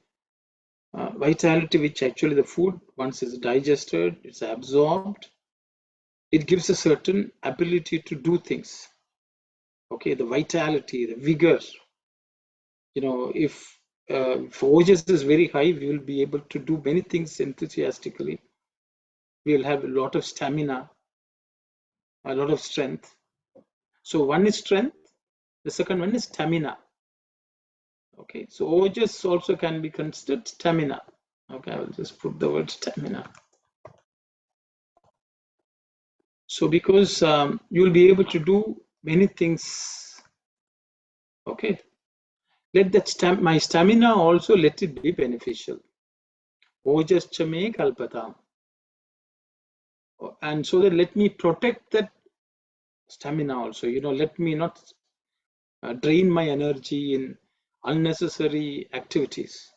S1: Vitality, which actually the food, once it's digested, it's absorbed, it gives a certain ability to do things. Okay, the vitality, the vigor. If ojas is very high, we will be able to do many things enthusiastically. We will have a lot of stamina, a lot of strength. So one is strength, the second one is stamina. Okay, so ojas also can be considered stamina. Okay, I will just put the word stamina. So because you will be able to do many things. Okay, let that my stamina also, let it be beneficial. Ojaschame kalpatam. And so that let me protect that stamina also. Let me not drain my energy in unnecessary activities.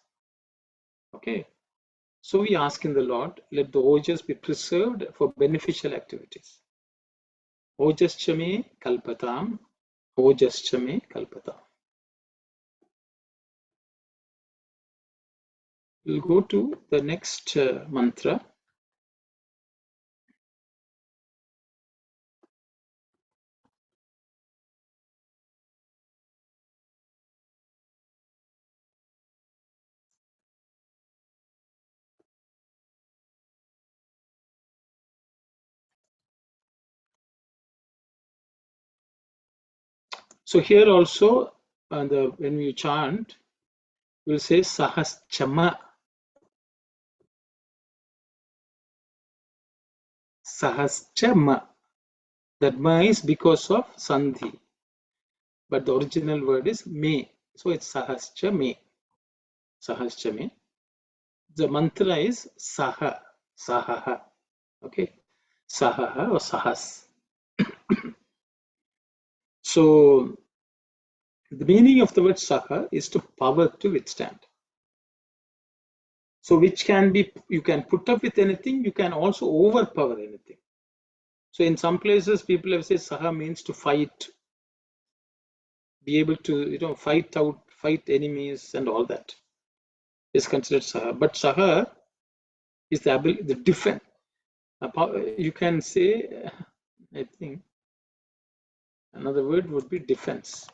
S1: Okay, so we ask in the Lord, let the ojas be preserved for beneficial activities. Ojaschame kalpatam, ojaschame kalpatam. We'll go to the next mantra. So here also, when we chant, we'll say Sahaschama. Sahaschama. That ma is because of sandhi, but the original word is me. So it's Sahaschame. Sahaschame. The mantra is Saha. Sahaha. Okay. Sahaha or Sahas. So the meaning of the word Saha is to power to withstand. So which can be, you can put up with anything, you can also overpower anything. So in some places, people have said Saha means to fight, be able to, fight enemies and all that is considered Saha. But Saha is the ability, the defense. You can say, I think, another word would be defense.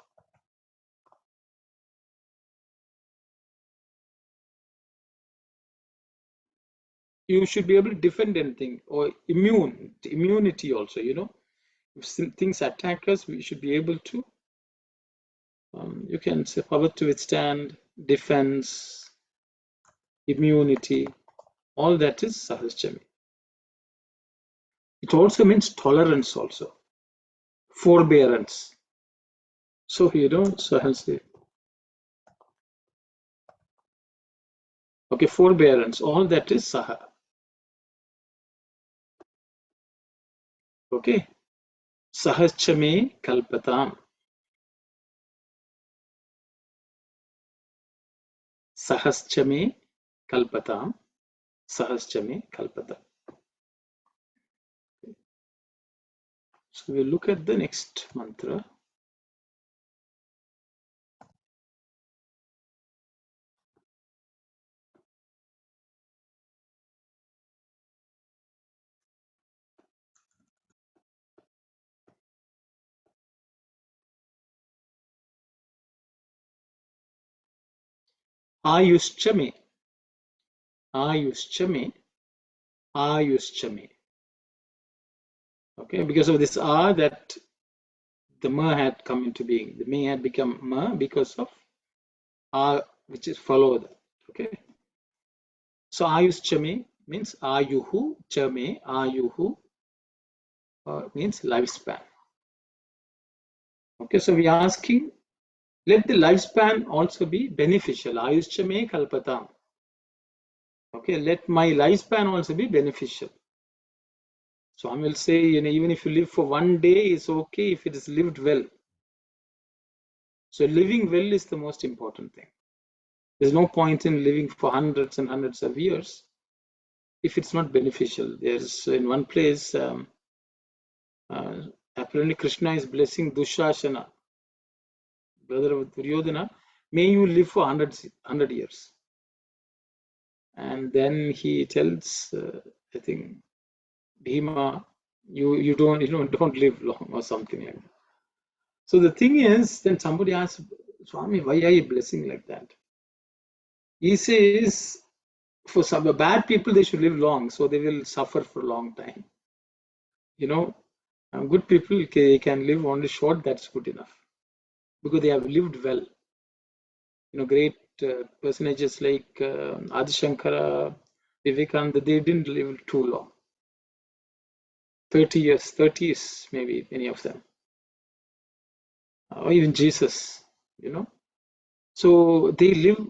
S1: You should be able to defend anything, or immunity also, If things attack us, we should be able to, you can say power to withstand, defense, immunity, all that is Sahajjami. It also means tolerance also, forbearance. So, so I'll say, okay, forbearance, all that is Saha. Okay, Sahajjame kalpatam. Sahajjame kalpatam. Sahajjame kalpatam. So we'll look at the next mantra. Ayushchame. Ayushchame. Ayushchame. Okay, because of this A, that the Ma had come into being. The Me had become Ma because of A, which is followed. Okay. So Ayushchame means Ayuhu, Chame, Ayuhu means lifespan. Okay, so we are asking, let the lifespan also be beneficial. Ayushchame kalpatam. Okay, let my lifespan also be beneficial. Swami will say, even if you live for one day, it's okay if it is lived well. So living well is the most important thing. There's no point in living for hundreds and hundreds of years if it's not beneficial. There's in one place, apparently Krishna is blessing Dushasana, brother of Duryodhana, may you live for 100 years. And then he tells, I think, Bhima, you don't live long or something like that. So the thing is, then somebody asks, Swami, why are you blessing like that? He says, for some bad people, they should live long, so they will suffer for a long time. Good people can live only short, that's good enough. Because they have lived well. Great personages like Adi Shankara, Vivekananda, they didn't live too long. 30 years, 30s, maybe many of them. Or even Jesus, So they live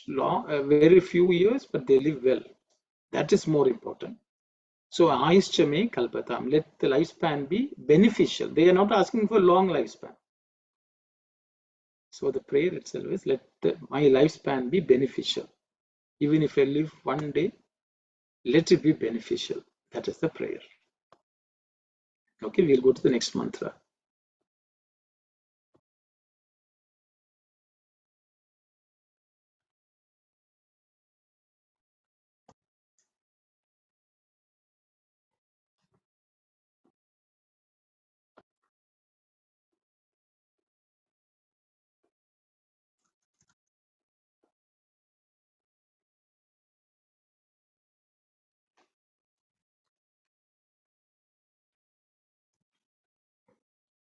S1: long, very few years, but they live well. That is more important. So Aishchame Kalpatam, let the lifespan be beneficial. They are not asking for long lifespan. So the prayer itself is, let my lifespan be beneficial. Even if I live one day, let it be beneficial. That is the prayer. Okay, we'll go to the next mantra.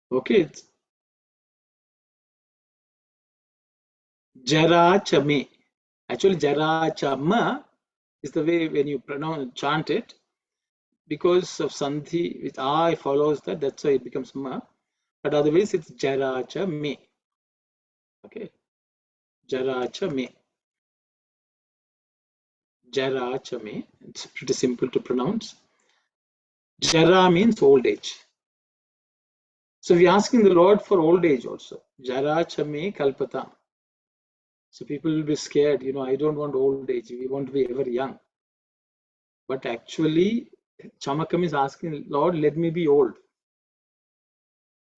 S1: Okay, it's Jara Chame. Actually, Jara Chama is the way when you chant it. Because of Sandhi, with I follows that, that's why it becomes Ma. But otherwise, it's Jara Chame. Okay, Jara Chame. Jara Chame. It's pretty simple to pronounce. Jara means old age. So we're asking the Lord for old age also. Jara Chame Kalpata. So people will be scared, I don't want old age. We want to be ever young. But actually, Chamakam is asking, Lord, let me be old.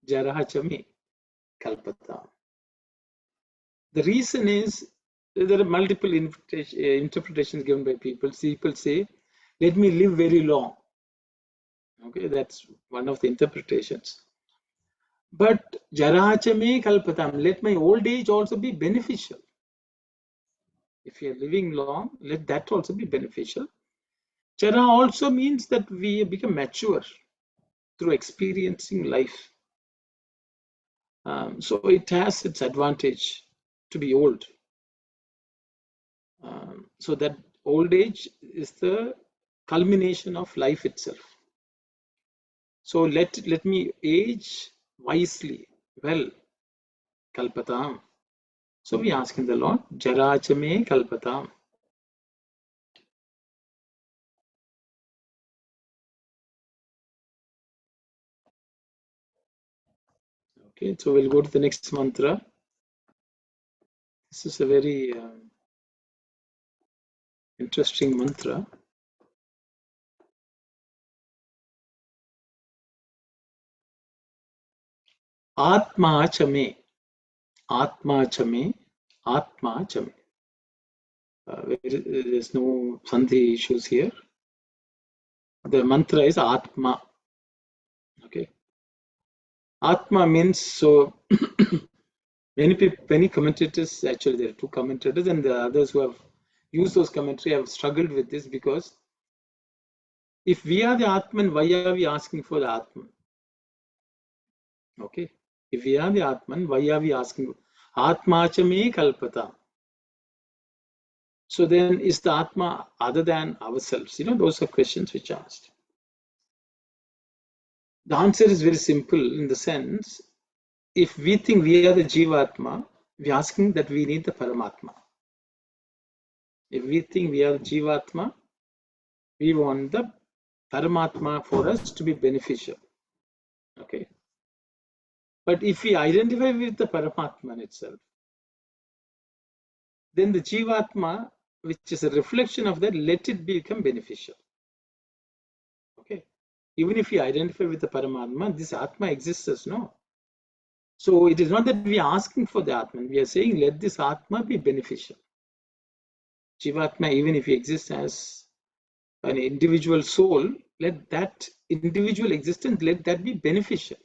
S1: Jara Chame Kalpata. The reason is there are multiple interpretations given by people. People say, let me live very long. Okay, that's one of the interpretations. But Jarachame Kalpatam, let my old age also be beneficial. If you are living long, let that also be beneficial. Jara also means that we become mature through experiencing life. So it has its advantage to be old. So that old age is the culmination of life itself. So let me age wisely, well, kalpatam. So we asking the Lord, Jarachame kalpatam. Okay, so we'll go to the next mantra. This is a very interesting mantra. Atma chame, Atma chame, Atma chame. There's no sandhi issues here. The mantra is Atma. Okay. Atma means, so many commentators, actually there are two commentators, and the others who have used those commentary have struggled with this, because if we are the Atman, why are we asking for the Atman? Okay. If we are the Atman, why are we asking? Atmachame kalpata. So then, is the Atma other than ourselves? Those are questions which are asked. The answer is very simple, in the sense, if we think we are the Jivatma, we are asking that we need the Paramatma. If we think we are the Jivatma, we want the Paramatma for us to be beneficial. Okay. But if we identify with the Paramatman itself, then the Jivatma, which is a reflection of that, let it become beneficial. Okay. Even if we identify with the Paramatma, this Atma exists as no. So it is not that we are asking for the Atman, we are saying let this Atma be beneficial. Jivatma, even if he exists as an individual soul, let that individual existence, let that be beneficial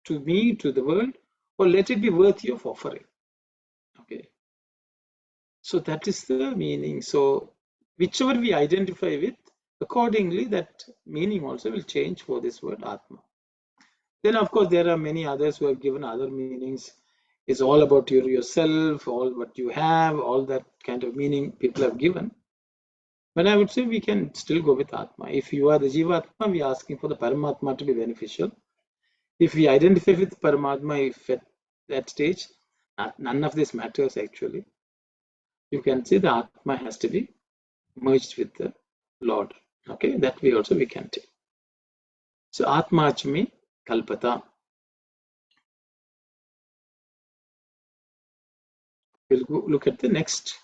S1: to me, to the world, or let it be worthy of offering. Okay. So that is the meaning. So whichever we identify with, accordingly, that meaning also will change for this word Atma. Then, of course, there are many others who have given other meanings. It's all about yourself, all what you have, all that kind of meaning people have given. But I would say we can still go with Atma. If you are the Jivatma, we are asking for the Paramatma to be beneficial. If we identify with Paramatma, if at that stage, none of this matters actually. You can see the Atma has to be merged with the Lord. Okay, that way also we can take. So Atma Achami Kalpata. We'll go look at the next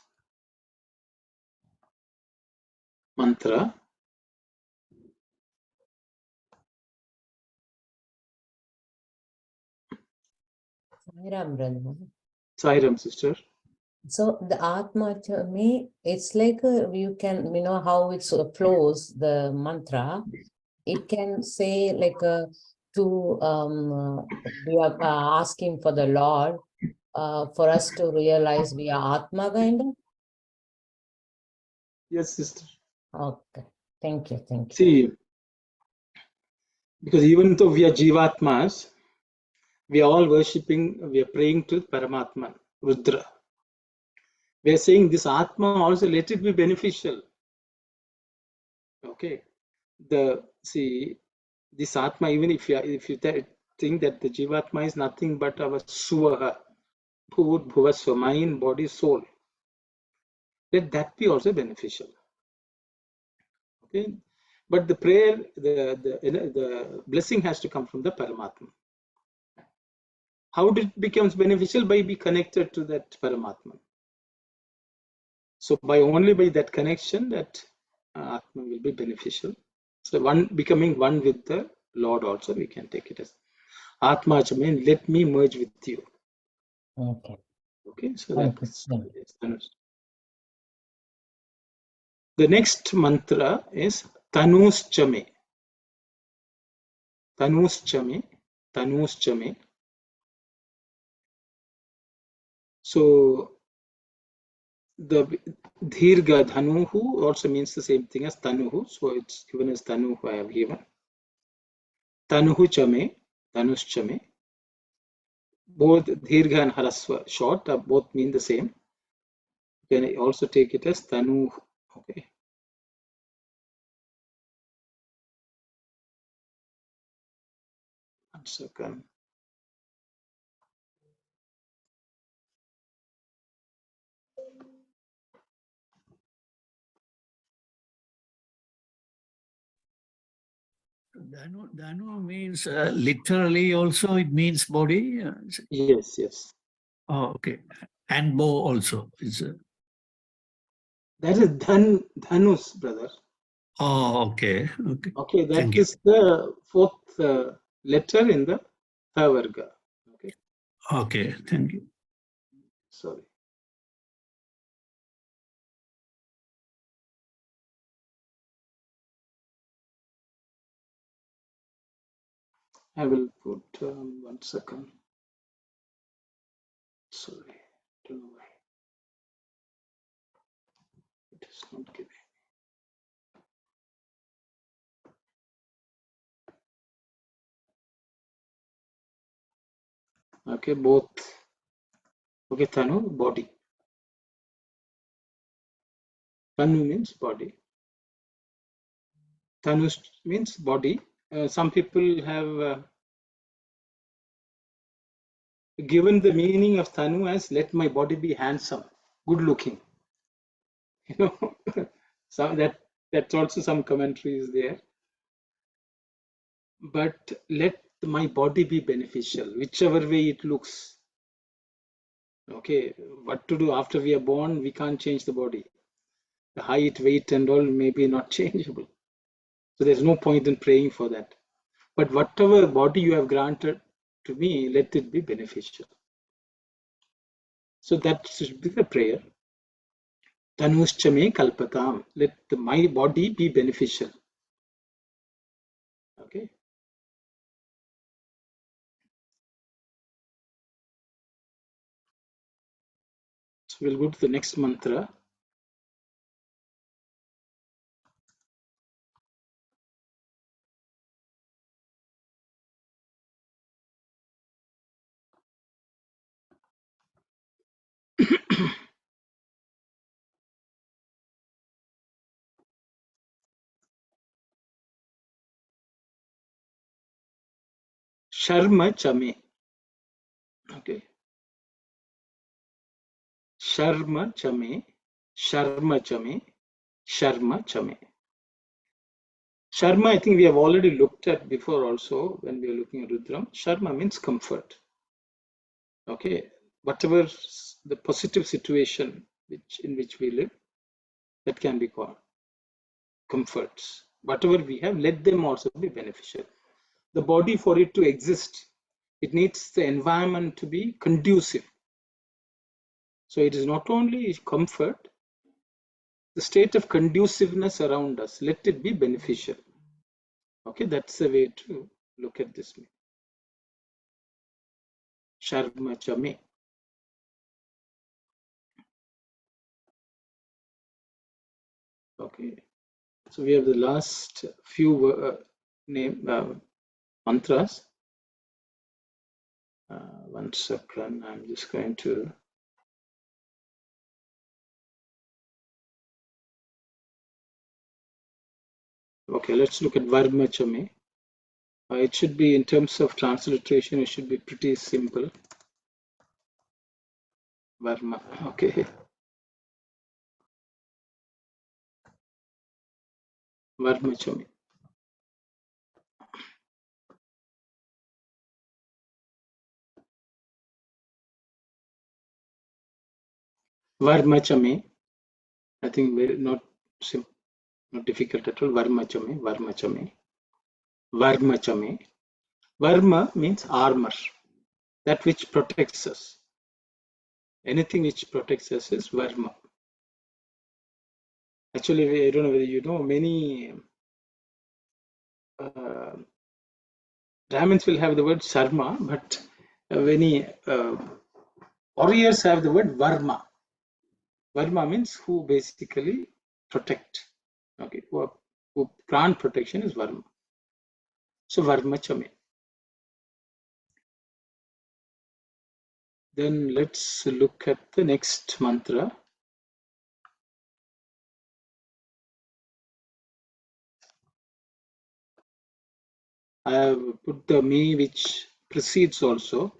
S1: mantra. Sairam, sister.
S2: So the Atma to me, it's like you can, how it flows, the mantra. It can say like we are asking for the Lord for us to realize we are Atma kind of.
S1: Yes, sister.
S2: Okay, thank you.
S1: See, because even though we are Jivatmas, we are all worshipping, we are praying to Paramatman, Rudra. We are saying this Atma also let it be beneficial. Okay. This Atma, even if you think that the Jivatma is nothing but our Suvaha, Bhut, Bhuvasva, mind, body, soul, let that be also beneficial. Okay. But the prayer, the blessing has to come from the Paramatma. How it becomes beneficial? By being connected to that Paramatma. So only by that connection that Atma will be beneficial. So becoming one with the Lord also we can take it as Atma means let me merge with you.
S2: Okay.
S1: Okay, so that's the next mantra is Tanuschame. Tanuschame. Tanuschame. So the Dhirga Dhanuhu also means the same thing as Tanuhu. So it's given as Tanuhu I have given. Tanuhu Chame, Tanuschame. Both Dhirga and Haraswa short both mean the same. You can also take it as Tanu. Okay. One second.
S3: Danu means literally also it means body.
S1: Yes, yes.
S3: Oh, okay. And bow also is.
S1: That is Dhanus, brother.
S3: Oh, okay. Okay.
S1: Okay, that
S3: Thank
S1: is
S3: you.
S1: the fourth letter in the Thavarga. Okay.
S3: Okay, thank you.
S1: Sorry. I will put 1 second. Sorry. Don't know why. It is not giving. Okay, both. Okay, Thanu, body. Thanu means body. Thanus means body. Some people have given the meaning of Thanu as let my body be handsome, good looking. You know, so that That's also some commentaries there. But let my body be beneficial, whichever way it looks. Okay, what to do after we are born? We can't change the body. The height, weight, and all may be not changeable. So there's no point in praying for that. But whatever body you have granted to me, let it be beneficial. So that should be the prayer. Tanushchame kalpatam. Let my body be beneficial. Okay. So we'll go to the next mantra. Sharma chame. Okay. Sharma chame. Sharma chame. Sharma chame. Sharma, I think we have already looked at before also when we are looking at Rudram. Sharma means comfort. Okay. Whatever the positive situation in which we live, that can be called comforts. Whatever we have, let them also be beneficial. The body, for it to exist, it needs the environment to be conducive. So it is not only comfort, the state of conduciveness around us, let it be beneficial. Okay, that's the way to look at this. Sharma chame. Okay, so we have the last few mantras. One second, I'm just going to. Okay, let's look at Varma chame. It should be, in terms of transliteration, it should be pretty simple. Varma, okay. Varma chame. Varma chame. I think very not simple, not difficult at all. Varma chame, Varma chame. Varma chame. Varma means armor, that which protects us. Anything which protects us is Varma. Actually, I don't know whether you know, many Brahmins will have the word Sarma, but many warriors have the word Varma. Varma means who basically protect. Okay, who grant protection is Varma. So Varma chame. Then let's look at the next mantra. I have put the me which precedes also,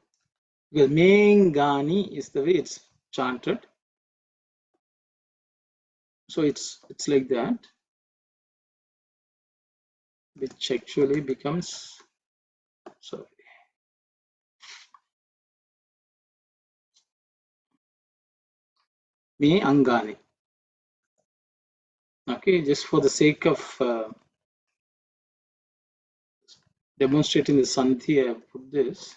S1: because Mengani is the way it's chanted. So it's like that, which actually becomes, sorry, Me Angani. Okay, just for the sake of demonstrating the Santhya, I have put this.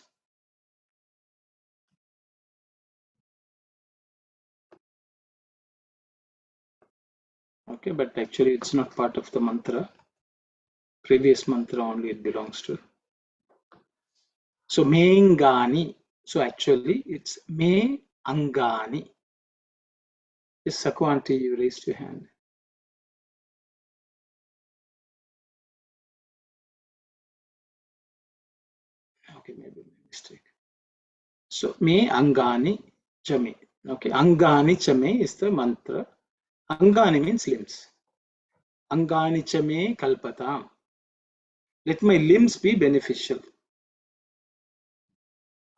S1: Okay, but actually it's not part of the mantra. Previous mantra only it belongs to. So Mengani. So actually it's Me Angani. Yes, Sakwanti, you raised your hand. Okay, maybe a mistake. So Me Angani Chame. Okay, Angani Chame is the mantra. Angani means limbs. Angani Chame Kalpatam. Let my limbs be beneficial.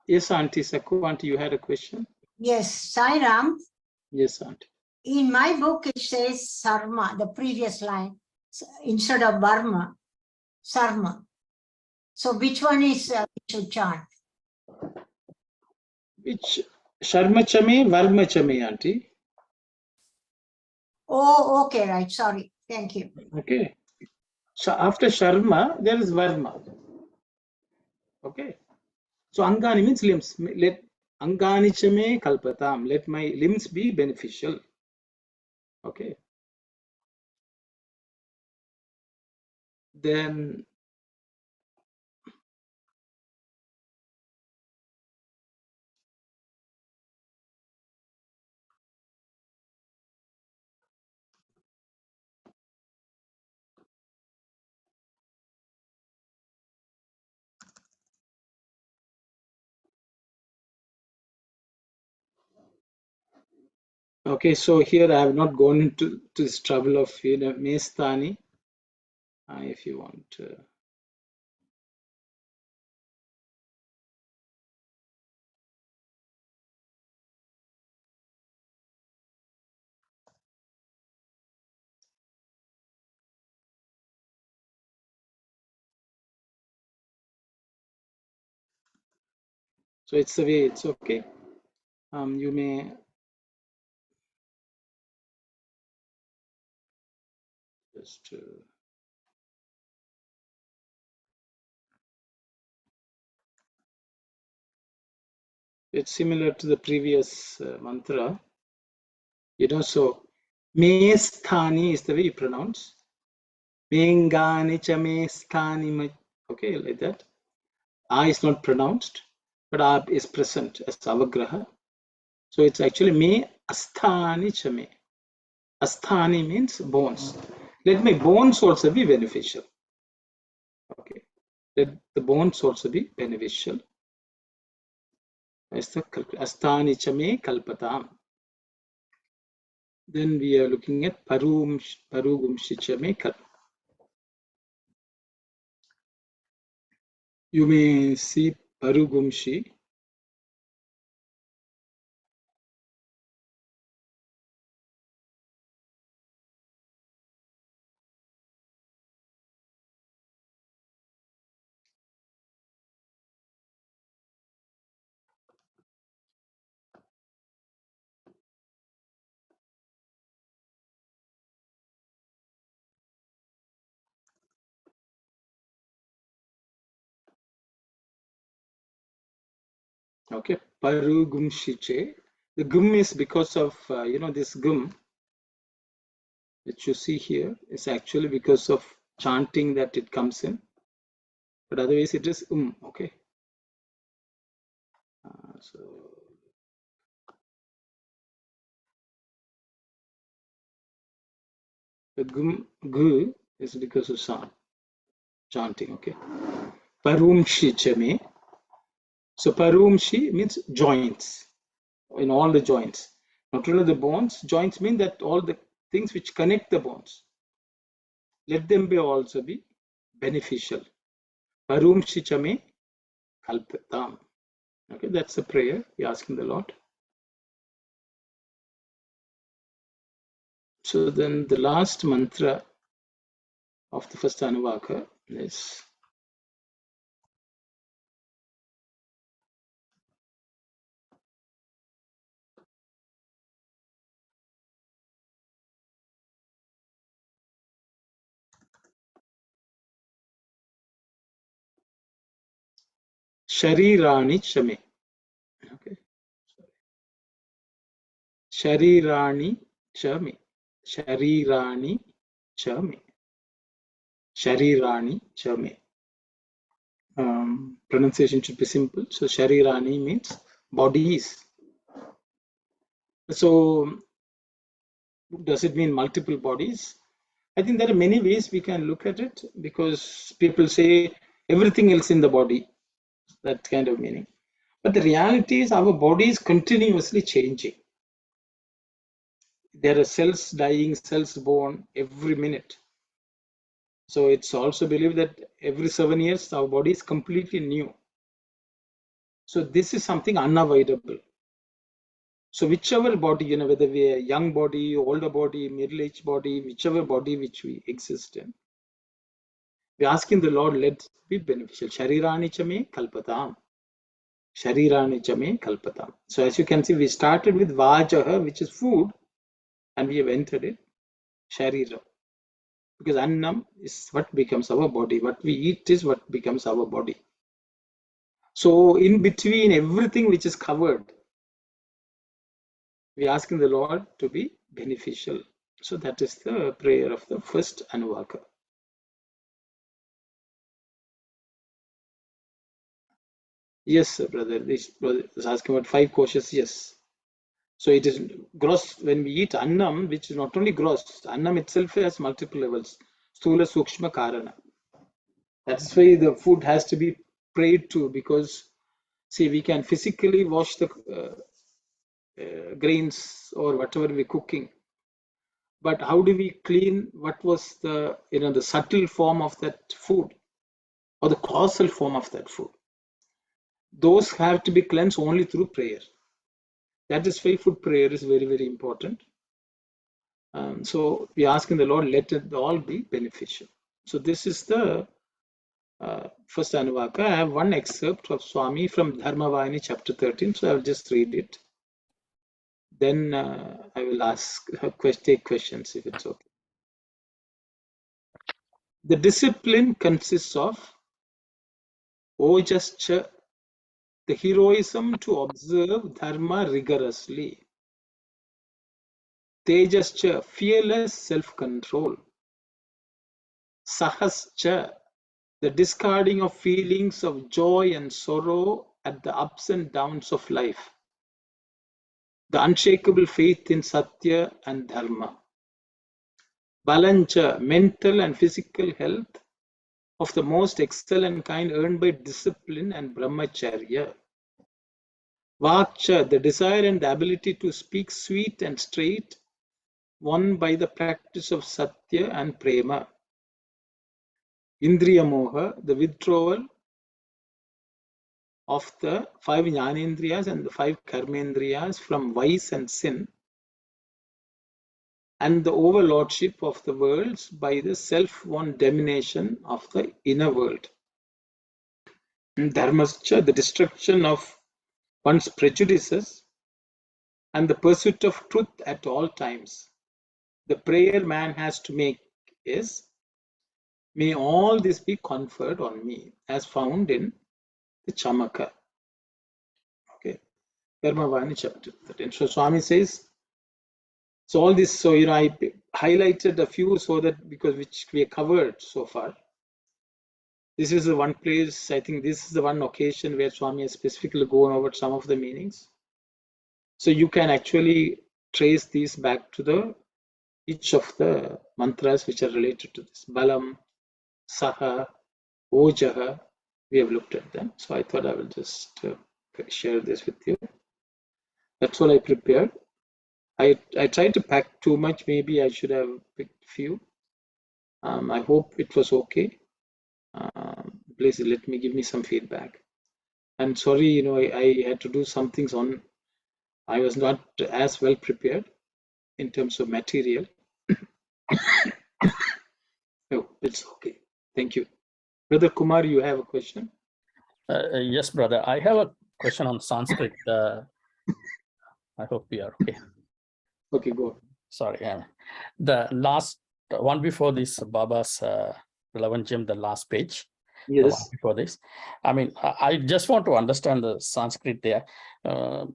S1: Yes, Auntie Saku, Auntie, you had a question?
S4: Yes, Sairam.
S1: Yes, Auntie.
S4: In my book, it says Sarma, the previous line. instead of Varma, Sarma. So which one is we should chant?
S1: Which Sharma Chame, Varma Chame, Auntie?
S4: Oh, okay, right. Sorry. Thank you.
S1: Okay. So after Sharma, there is Varma. Okay. So Angani means limbs. Let Angani Chame Kalpatam. Let my limbs be beneficial. Okay. Then okay, so here I have not gone into this trouble of Mestani. If you want. So it's the way. It's okay. You may just. It's similar to the previous mantra. So Mesthani is the way you pronounce. Mengani Chamesthani. Okay, like that. A is not pronounced, but A is present as Avagraha. So it's actually Me Asthani Chame. Asthani means bones. Let my bones also be beneficial. Okay. Let the bones also be beneficial. Asthani Chame Kalpatam. Then we are looking at Parugumshi Chame Kalpatam. You may see Parugumshi. Okay, Parugumshiche. The gum is because of, this gum, which you see here, is actually because of chanting that it comes in. But otherwise it is okay. So the gu is because of sound, chanting, okay. Parumshi chame. So parumshi means joints, in all the joints. Not only the bones, joints mean that all the things which connect the bones, let them also be beneficial. Parumshi chame kalpatam. Okay, that's a prayer you're asking the Lord. So then the last mantra of the first Anuvaka is Sharirani Chame. Okay. Sharirani Chame. Sharirani Chame. Sharirani Chame. Pronunciation should be simple. So Sharirani means bodies. So does it mean multiple bodies? I think there are many ways we can look at it, because people say everything else in the body, that kind of meaning. But the reality is our body is continuously changing. There are cells dying, cells born every minute. So it's also believed that every 7 years our body is completely new. So this is something unavoidable. So whichever body, whether we are young body, older body, middle-aged body, whichever body which we exist in, we're asking the Lord, let it be beneficial. Sharirani chame kalpatam. Sharirani chame kalpatam. So as you can see, we started with vajaha, which is food, and we have entered it, sharira. Because annam is what becomes our body. What we eat is what becomes our body. So in between everything which is covered, we are asking the Lord to be beneficial. So that is the prayer of the first Anuvaka. Yes, brother. This brother is asking about 5 koshes. Yes. So it is gross when we eat annam, which is not only gross. Annam itself has multiple levels. Sthula, Sukshma, Karana. That's why the food has to be prayed to, because see, we can physically wash the grains or whatever we're cooking. But how do we clean what was the the subtle form of that food or the causal form of that food? Those have to be cleansed only through prayer. That is why food prayer is very, very important. So we ask in the Lord, let it all be beneficial. So this is the first Anuvaka. I have one excerpt of Swami from Dharmavayani chapter 13. So I will just read it. Then I will take questions if it's okay. The discipline consists of Ojascha, the heroism to observe Dharma rigorously. Tejascha, fearless self-control. Sahascha, the discarding of feelings of joy and sorrow at the ups and downs of life. The unshakable faith in Sathya and Dharma. Balancha, mental and physical health of the most excellent kind earned by discipline and brahmacharya. Vakcha, the desire and the ability to speak sweet and straight, won by the practice of Sathya and Prema. Indriya Moha, the withdrawal of the 5 Jnanendriyas and the 5 Karmendriyas from vice and sin, and the overlordship of the worlds by the self-won domination of the inner world. Dharmascha, the destruction of one's prejudices and the pursuit of truth at all times. The prayer man has to make is, may all this be conferred on me, as found in the Chamakam. Okay, Dharmavayani chapter 13. So Swami says, so all this, so I highlighted a few so that because which we have covered so far. This is the one place, I think this is the one occasion where Swami has specifically gone over some of the meanings. So you can actually trace these back to each of the mantras which are related to this. Balam, Saha, Ojaha, we have looked at them. So I thought I will just share this with you. That's all I prepared. I tried to pack too much. Maybe I should have picked few. I hope it was okay. Please give me some feedback. And sorry, I had to do some things on. I was not as well prepared in terms of material. Oh, it's okay. Thank you. Brother Kumar, you have a question?
S5: Yes, brother. I have a question on Sanskrit. I hope we are okay.
S1: Okay, go.
S5: Sorry. The last one before this, Baba's relevant gem, the last page.
S1: Yes.
S5: The one before this. I mean, I just want to understand the Sanskrit there,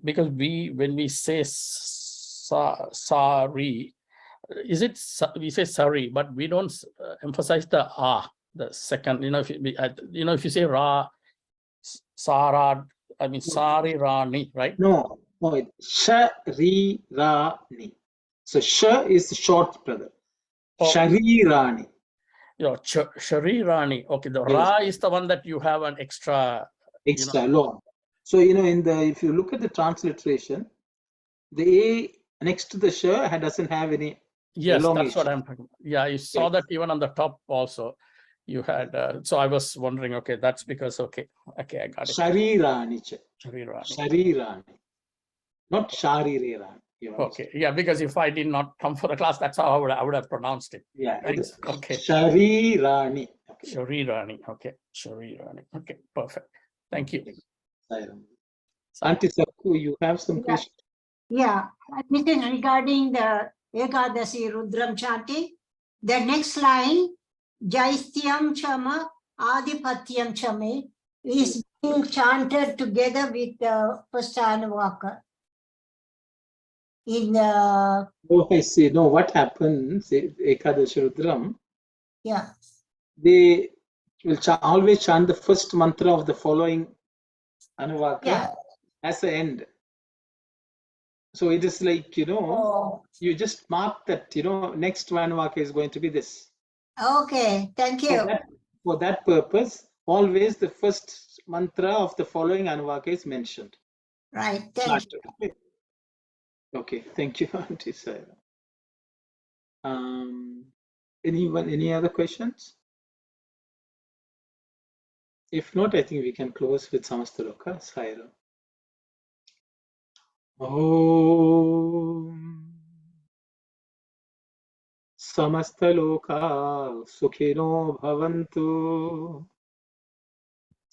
S5: because when we say sari, is it we say sari, but we don't emphasize the the second. If you say ra, sara, I mean sari rani, right?
S1: No, Sharirani. So Sha is short, brother.
S5: Oh.
S1: Sharirani.
S5: Sharirani. Okay, the
S1: Yes.
S5: ra is the one that you have an extra
S1: long. So if you look at the transliteration, the A next to the Sha doesn't have any.
S5: Yes,
S1: elongation.
S5: that's what I'm talking about. Yeah, you saw that even on the top also. You had so I was wondering, okay, that's because okay, I got it.
S1: Sharirani.
S5: Sharirani.
S1: Sharirani. not Sharire Rani. You
S5: Okay,
S1: understand?
S5: yeah, because if I did not come for the class, that's how I would have pronounced it.
S1: Yeah.
S5: Thanks. Okay.
S1: Sharirani. Okay.
S5: Sharirani. Okay. Sharirani. Okay. Perfect. Thank you.
S1: Sairam.
S5: Sai.
S1: Auntie Sakku, you have some
S4: Yeah.
S1: questions?
S4: Yeah, this is regarding the Ekadasi Rudram chanting. The next line, Jaistyam Chama Adipatyam Chame, is being chanted together with the first Anuvaka. In the,
S1: Oh, I see. No, what happens, Ekadashi Rudram,
S4: yeah,
S1: they will always chant the first mantra of the following Anuvaka
S4: yeah.
S1: as the end. So it is like,
S4: Oh,
S1: you just mark that, next Anuvaka is going to be this.
S4: okay, thank you.
S1: For that purpose, always the first mantra of the following Anuvaka is mentioned.
S4: Right, thank you.
S1: Okay, thank you, Auntie Sarah. Any other questions? If not, I think we can close with Samastaloka. Saira. Om Samastaloka Sukhino Bhavantu.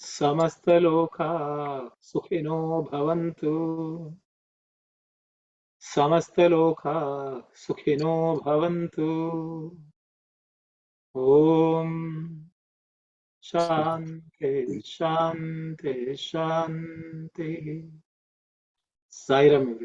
S1: Samastaloka Sukhino Bhavantu. Samastaloka Sukhino Bhavantu. Om Shanti, Shanti, Shanti. Sairam.